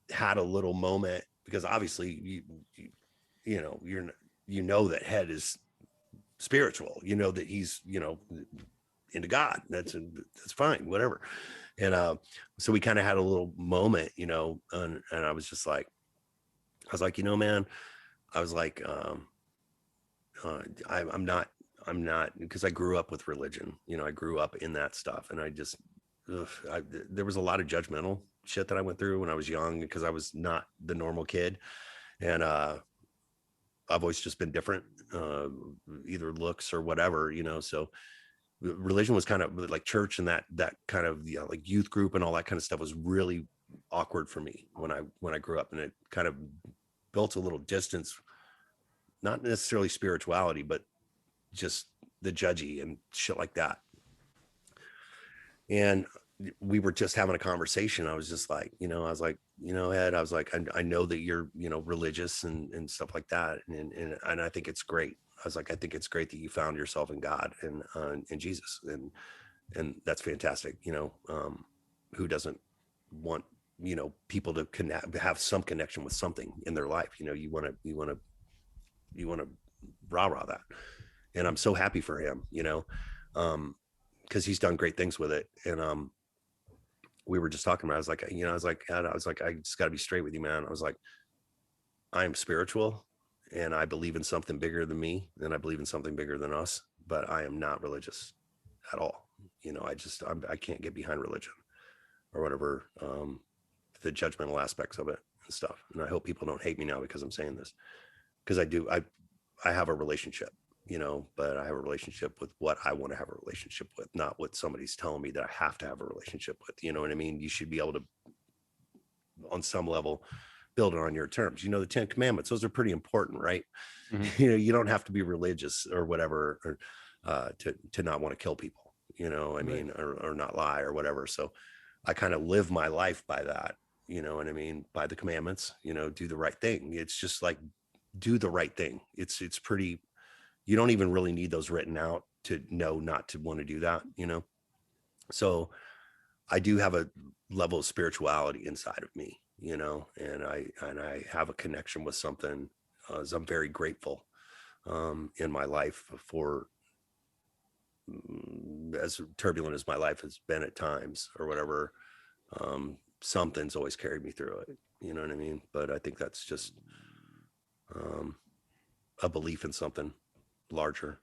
had a little moment, because obviously that Head is spiritual, that he's into God. That's fine, whatever. And so we kind of had a little moment, and I was just like, man, I was like, I'm not, because I grew up with religion, I grew up in that stuff, and I just there was a lot of judgmental shit that I went through when I was young, because I was not the normal kid, and I've always just been different, either looks or whatever, so religion was kind of like church, and that kind of like youth group and all that kind of stuff was really awkward for me when I grew up, and it kind of built a little distance, not necessarily spirituality, but just the judgy and shit like that. And we were just having a conversation. I was just like, Ed, I was like, I know that you're, religious and stuff like that. And I think it's great. I was like, I think it's great that you found yourself in God and in Jesus. And that's fantastic. Who doesn't want, people to have some connection with something in their life? You want to rah that. And I'm so happy for him, because he's done great things with it. And we were just talking about, I was like, I just got to be straight with you, man. I was like, I am spiritual, and I believe in something bigger than me, and I believe in something bigger than us, but I am not religious at all. I can't get behind religion or whatever, the judgmental aspects of it and stuff. And I hope people don't hate me now because I'm saying this, because I have a relationship, but I have a relationship with what I want to have a relationship with, not what somebody's telling me that I have to have a relationship with. You know what I mean? You should be able to, on some level, build it on your terms. The 10 Commandments, those are pretty important, right? Mm-hmm. You don't have to be religious or whatever, or to not want to kill people, I mean, or not lie or whatever. So I kind of live my life by that, you know what I mean? By the commandments, do the right thing. It's just like, do the right thing. It's pretty, you don't even really need those written out to know not to want to do that, So I do have a level of spirituality inside of me, and I have a connection with something, as I'm very grateful in my life for, as turbulent as my life has been at times or whatever, something's always carried me through it. You know what I mean? But I think that's just a belief in something larger,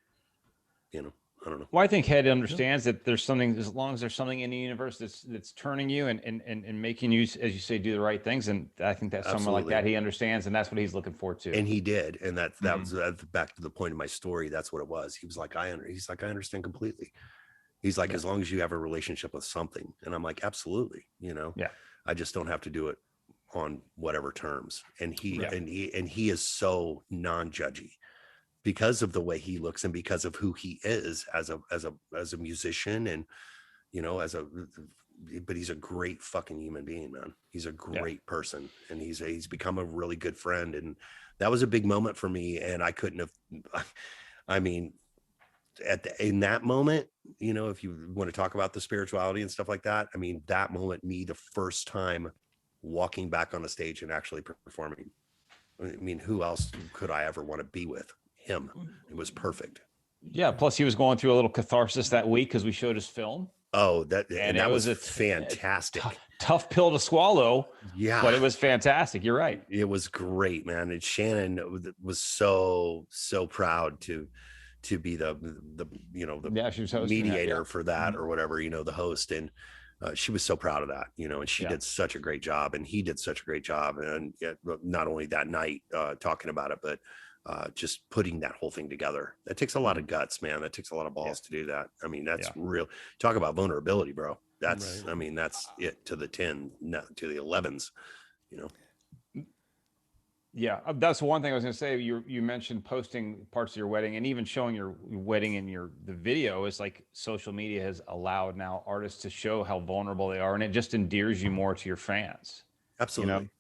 I don't know. Well, I think Head understands that there's something, as long as there's something in the universe that's turning you and making you, as you say, do the right things. And I think that someone like that, he understands, and that's what he's looking for too. And he did. And that was back to the point of my story. That's what it was. He was like, I understand completely. He's like, as long as you have a relationship with something. And I'm like, absolutely. Yeah. I just don't have to do it on whatever terms. And he is so non-judgy, because of the way he looks and because of who he is as a musician, and but he's a great fucking human being, man. He's a great person, and he's become a really good friend, and that was a big moment for me. And I couldn't have, I mean, in that moment, if you want to talk about the spirituality and stuff like that, I mean, that moment, me, the first time walking back on the stage and actually performing, I mean, who else could I ever want to be with? Him. It was perfect. Yeah. Plus, he was going through a little catharsis that week because we showed his film. Oh, that was a fantastic. Tough pill to swallow. Yeah, but it was fantastic. You're right. It was great, man. And Shannon was so proud to be the she was hosting mediator that, for that or whatever, the host, and she was so proud of that, and she did such a great job, and he did such a great job, and not only that night talking about it, but just putting that whole thing together. That takes a lot of guts, man. That takes a lot of balls to do that. I mean, that's real. Talk about vulnerability, bro. That's right. I mean, that's it to the 10, not to the 11s, Yeah, that's one thing I was going to say. You mentioned posting parts of your wedding and even showing your wedding in the video. Is like social media has allowed now artists to show how vulnerable they are, and it just endears you more to your fans. Absolutely.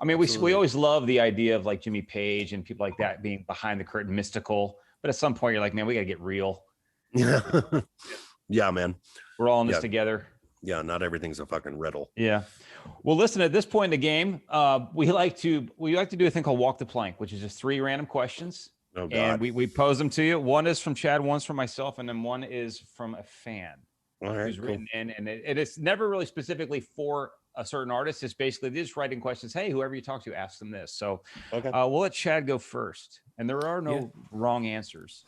I mean, we always love the idea of like Jimmy Page and people like that being behind the curtain, mystical. But at some point, you're like, man, we got to get real. Yeah, man. We're all in this together. Yeah, not everything's a fucking riddle. Yeah. Well, listen, at this point in the game, we like to do a thing called Walk the Plank, which is just 3 random questions. Oh, God. And we pose them to you. One is from Chad, one's from myself, and then one is from a fan who's written in. And it's never really specifically for a certain artist. It's basically just writing questions. Hey, whoever you talk to, ask them this. So we'll let Chad go first. And there are no wrong answers.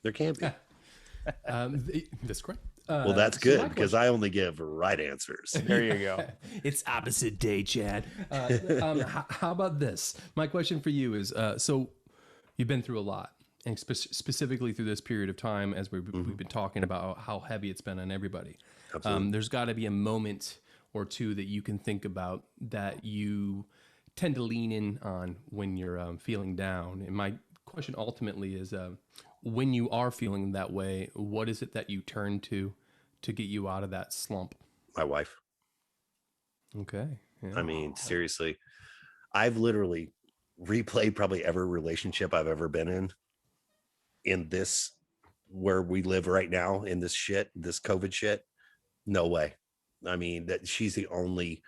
There can't be. That's correct. Well, that's good because I only give right answers. There you go. It's opposite day, Chad. How about this? My question for you is, so you've been through a lot, and specifically through this period of time, as we've been talking about how heavy it's been on everybody. There's got to be a moment or two that you can think about that you tend to lean in on when you're feeling down. And my question ultimately is, when you are feeling that way, what is it that you turn to get you out of that slump? My wife. Okay. Yeah. I mean, seriously, I've literally replayed probably every relationship I've ever been in this, where we live right now, in this this COVID shit. No way. I mean, that she's the only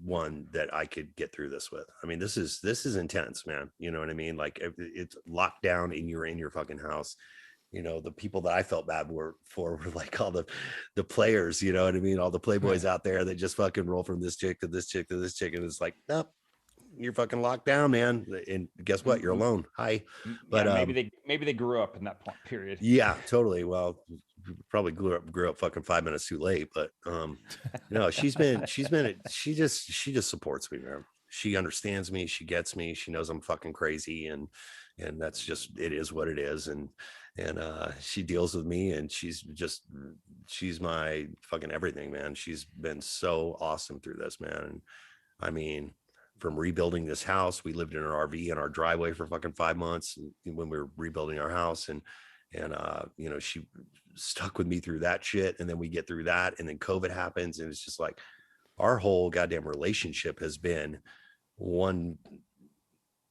one that I could get through this with. I mean, this is intense, man. You know what I mean? Like, it's locked down and you're in your fucking house. The people that I felt bad for were like all the players, you know what I mean? All the playboys out there that just fucking roll from this chick to this chick to this chick. And it's like, nope, you're fucking locked down, man. And guess what? You're alone. Hi. But maybe they grew up in that period. Yeah, totally. Well, probably grew up fucking 5 minutes too late, but no, she just supports me, man. She understands me, she gets me, she knows I'm fucking crazy, and that's just, it is what it is. And she deals with me, and she's my fucking everything, man. She's been so awesome through this, man. And I mean, from rebuilding this house, we lived in an RV in our driveway for fucking 5 months when we were rebuilding our house, and she stuck with me through that shit. And then we get through that, and then COVID happens, and it's just like our whole goddamn relationship has been one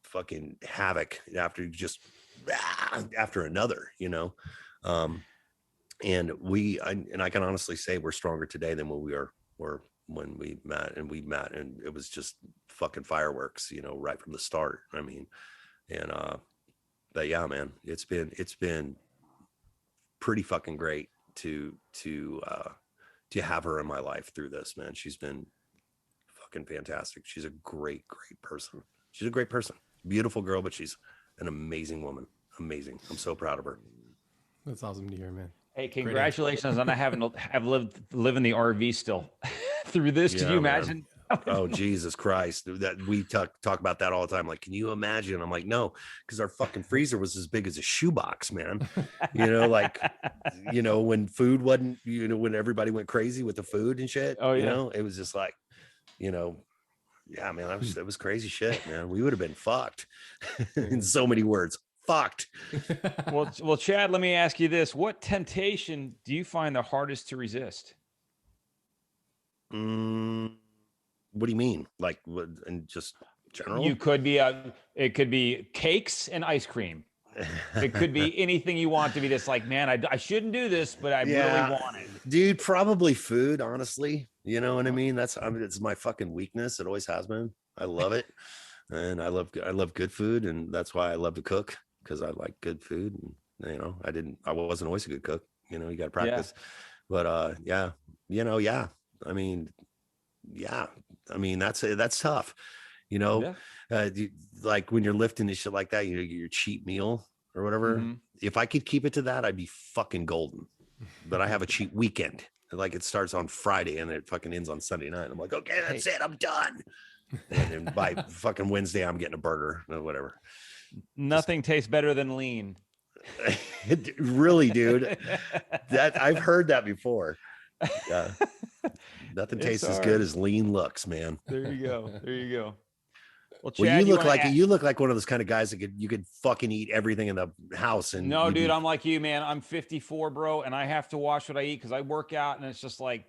fucking havoc after another, and I can honestly say we're stronger today than when we were when we met, and it was just fucking fireworks, right from the start. I mean, and but yeah, man, it's been pretty fucking great to have her in my life through this, man. She's been fucking fantastic. She's a great person. She's a great person. Beautiful girl, but she's an amazing woman. Amazing. I'm so proud of her. That's awesome to hear, man. Hey, congratulations on not having to live in the RV still through this. Yeah, Can you imagine? Oh, Jesus Christ. That we talk about that all the time. Like, can you imagine? I'm like, no, because our fucking freezer was as big as a shoebox, man. When food wasn't, when everybody went crazy with the food and shit, it was just like, yeah, man, that was crazy shit, man. We would have been fucked in so many words. Fucked. Well, Chad, let me ask you this. What temptation do you find the hardest to resist? What do you mean? Like, what, and just general? You could be it could be cakes and ice cream. It could be anything you want to be. This like, man, I shouldn't do this, but I really want it. Dude, probably food, honestly. You know what I mean? It's my fucking weakness. It always has been. I love it. And I love good food. And that's why I love to cook because I like good food, and you know, I wasn't always a good cook. You know, you got to practice. But yeah, you know, yeah. I mean, yeah. I mean, that's tough. You know, like when you're lifting and shit like that, you know, your cheat meal or whatever. If I could keep it to that, I'd be fucking golden. But I have a cheat weekend. Like it starts on Friday and it fucking ends on Sunday night. I'm like, okay, that's it. I'm done. And then by fucking Wednesday, I'm getting a burger or whatever. Nothing tastes better than lean. Really, dude. That I've heard that before. Yeah. Nothing tastes as good as lean looks, man. There you go. There you go. Well, Chad, well, you look like one of those kind of guys that you could fucking eat everything in the house. And no, dude, I'm like you, man. I'm 54, bro, and I have to watch what I eat because I work out, and it's just like,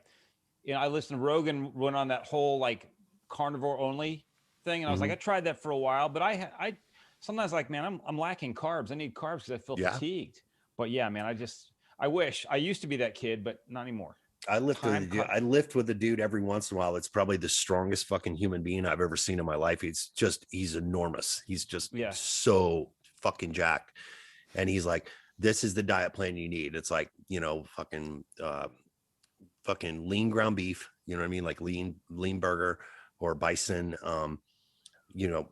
you know, I listened to Rogan went on that whole like carnivore only thing, and I was like, I tried that for a while, but I sometimes like, man, I'm lacking carbs. I need carbs because I feel fatigued. But yeah, man, I wish I used to be that kid, but not anymore. I lift with a dude every once in a while. It's probably the strongest fucking human being I've ever seen in my life. He's enormous. He's just so fucking jacked. And he's like, this is the diet plan you need. It's like, you know, fucking lean ground beef, you know what I mean? Like lean burger or bison, you know,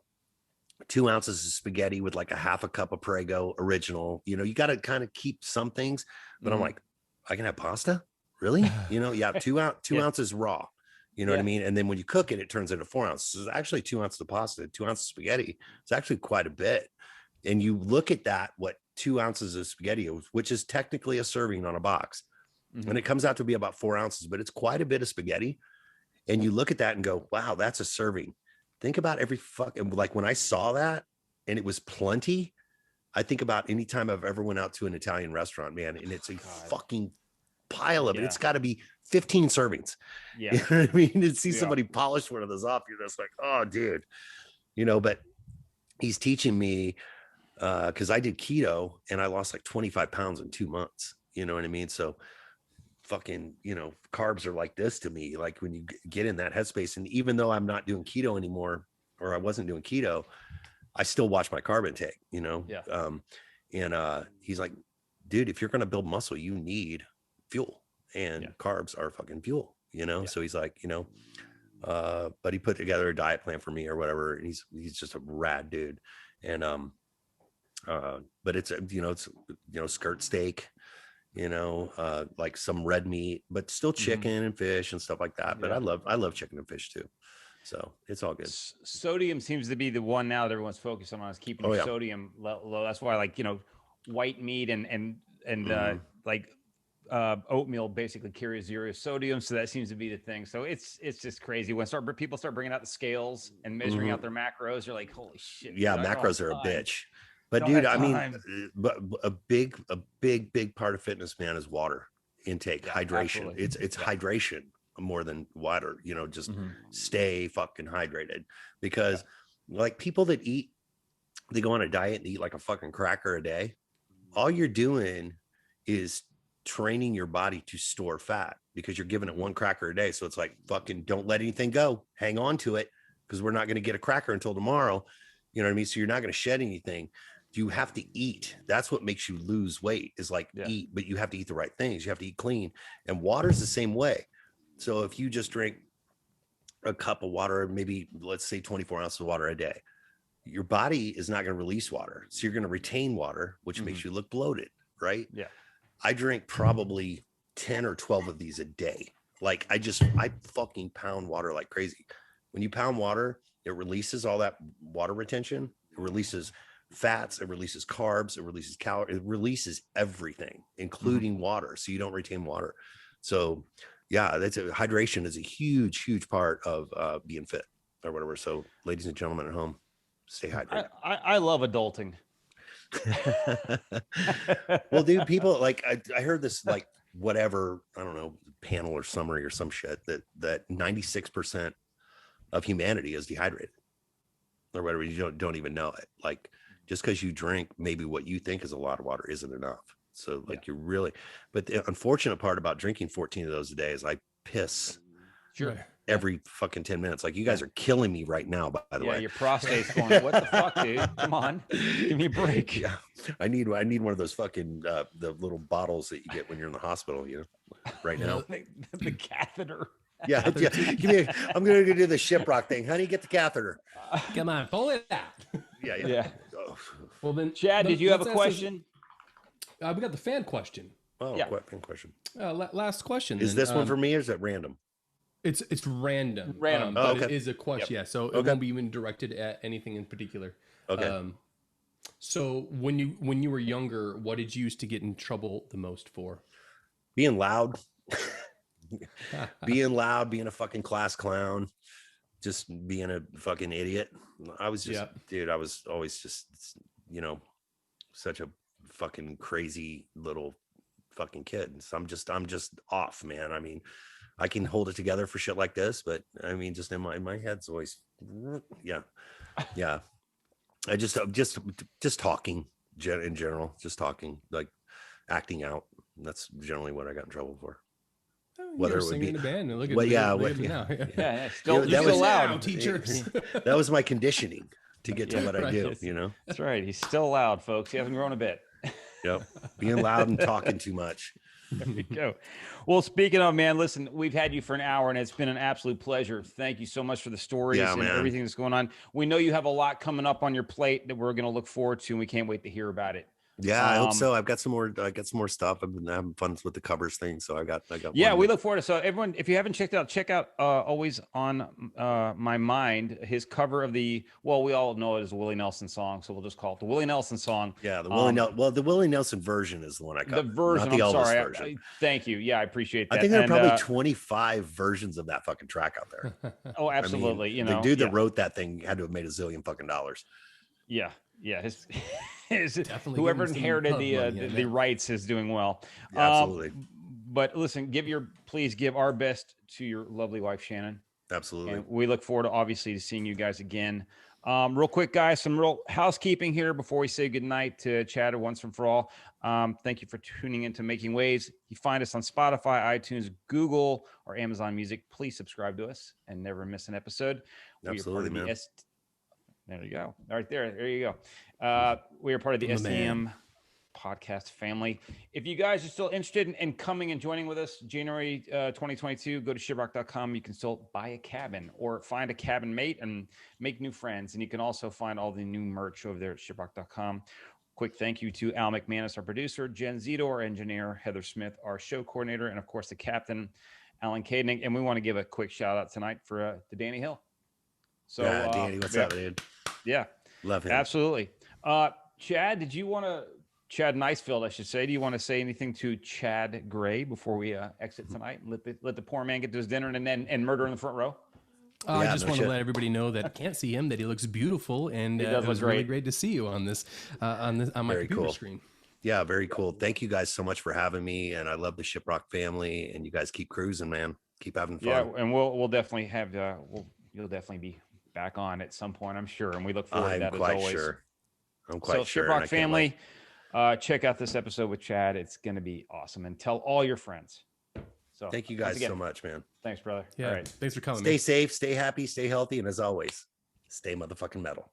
2 ounces of spaghetti with like a half a cup of Prego original. You know, you got to kind of keep some things, but I'm like, I can have pasta. Really? You know, 2 ounces raw, you know what I mean? And then when you cook it, it turns into 4 ounces. So it's actually 2 ounces of pasta, 2 ounces of spaghetti. It's actually quite a bit. And you look at that, what 2 ounces of spaghetti, which is technically a serving on a box. And it comes out to be about 4 ounces, but it's quite a bit of spaghetti. And you look at that and go, wow, that's a serving. Think about every fucking, like when I saw that and it was plenty, I think about any time I've ever went out to an Italian restaurant, man. And it's a fucking pile of it. It's got to be 15 servings. You know what I mean? To see somebody polish one of those off, you're just like, oh, dude, you know. But he's teaching me because I did keto and I lost like 25 pounds in 2 months. You know what I mean? So fucking, you know, carbs are like this to me. Like when you get in that headspace, and even though I'm not doing keto anymore, or I wasn't doing keto, I still watch my carb intake. You know, and he's like, dude, if you're gonna build muscle, you need fuel, and carbs are fucking fuel, you know? So he's like, you know, but he put together a diet plan for me or whatever. And he's just a rad dude. And, but it's, you know, skirt steak, you know, like some red meat, but still chicken and fish and stuff like that. But I love chicken and fish too. So it's all good. Sodium seems to be the one now that everyone's focusing on, is keeping sodium low. That's why, like, you know, white meat and like, oatmeal basically carries 0 sodium, so that seems to be the thing. So it's just crazy when people start bringing out the scales and measuring out their macros. You're like, holy shit! Yeah, macros are a bitch. But dude, I mean, but a big part of fitness, man, is water intake, hydration. Absolutely. It's hydration more than water. You know, just stay fucking hydrated, because like people that they go on a diet and eat like a fucking cracker a day. All you're doing is training your body to store fat, because you're giving it 1 cracker a day. So it's like, fucking don't let anything go. Hang on to it, because we're not going to get a cracker until tomorrow. You know what I mean? So you're not going to shed anything. You have to eat. That's what makes you lose weight, is like eat, but you have to eat the right things. You have to eat clean. And water is the same way. So if you just drink a cup of water, maybe let's say 24 ounces of water a day, your body is not going to release water. So you're going to retain water, which makes you look bloated, right? Yeah. I drink probably 10 or 12 of these a day. Like I fucking pound water like crazy. When you pound water, it releases all that water retention. It releases fats, it releases carbs, it releases calories, it releases everything, including water. So you don't retain water. So yeah, hydration is a huge part of being fit or whatever. So ladies and gentlemen at home, stay hydrated. I love adulting. Well, dude, people like I heard this, like, whatever, I don't know, panel or summary or some shit that 96% of humanity is dehydrated or whatever. You don't even know it. Like, just because you drink maybe what you think is a lot of water isn't enough. So like you're really, but the unfortunate part about drinking 14 of those a day is I piss every fucking 10 minutes. Like, you guys are killing me right now, by the way. Your prostate's going, what the fuck, dude? Come on, give me a break. Yeah, I need one of those fucking the little bottles that you get when you're in the hospital, right now. The catheter. Yeah. I'm gonna go do the ShipRocked thing. Honey, get the catheter. Come on, pull it out. Yeah. Oh. Well then, Chad, did you have a question? We got the fan question. Oh, Yeah. Question. Last question. Is this one for me, or is it random? It's random. Random. But okay. It is a question. Yep. Yeah, so it won't be even directed at anything in particular. Okay. So when you were younger, what did you used to get in trouble the most for? Being loud. Being loud, being a fucking class clown, just being a fucking idiot. I was just, dude, I was always just, such a fucking crazy little fucking kid. So I'm just off, man. I mean, I can hold it together for shit like this, but I mean, just in my head's always, yeah. I just talking in general, just talking, like acting out. That's generally what I got in trouble for. Whether it would be in a band and look at Still loud, teachers. That was my conditioning to get to what I do. That's right. He's still loud, folks. He hasn't grown a bit. Yep, being loud and talking too much. There you go. Well, speaking of, man, listen, we've had you for an hour and it's been an absolute pleasure. Thank you so much for the stories and everything that's going on. We know you have a lot coming up on your plate that we're going to look forward to, and we can't wait to hear about it. Yeah, I hope so. I've got some more stuff. I've been having fun with the covers thing, so I got. Yeah, we look forward to. So everyone, if you haven't check out Always on My Mind, his cover of we all know it as a Willie Nelson song, so we'll just call it the Willie Nelson song. Yeah, the Willie Nelson version is the one I got. The version, not the I'm Elvis sorry. version. Thank you. Yeah, I appreciate that. I think there are probably 25 versions of that fucking track out there. Oh, absolutely. I mean, the dude that wrote that thing had to have made $1 zillion fucking dollars. Yeah. His whoever inherited the rights is doing well. Yeah, absolutely. But listen, please give our best to your lovely wife, Shannon. Absolutely. And we look forward to obviously seeing you guys again. Real quick, guys, some real housekeeping here before we say goodnight to Chad once and for all. Thank you for tuning in to Making Waves. You find us on Spotify, iTunes, Google, or Amazon Music. Please subscribe to us and never miss an episode. Absolutely, man. There you go. All right, there you go. We are part of the SEM podcast family. If you guys are still interested in coming and joining with us January 2022, go to ShipRocked.com. You can still buy a cabin or find a cabin mate and make new friends. And you can also find all the new merch over there at ShipRocked.com. Quick thank you to Al McManus, our producer, Jen Zito, our engineer, Heather Smith, our show coordinator, and of course the captain, Alan Cadening. And we want to give a quick shout out tonight to Danny Hill. So, Danny, what's up, dude? Yeah, love him. Absolutely. Chad, Chad Nicefield, I should say. Do you want to say anything to Chad Gray before we exit tonight? Let the poor man get to his dinner and murder in the front row. I just want to let everybody know that I can't see him, that he looks beautiful, and it was really great to see you on my computer screen. Yeah, very cool. Thank you guys so much for having me, and I love the ShipRocked family, and you guys keep cruising, man. Keep having fun. Yeah, and we'll definitely have you'll definitely be back on at some point, I'm sure, and we look forward to that as always. I'm quite sure. So ShipRocked family, check out this episode with Chad. It's going to be awesome, and tell all your friends. So thank you guys so much, man. Thanks, brother. Yeah, all right. Thanks for coming. Stay safe, stay happy, stay healthy, and as always, stay motherfucking metal.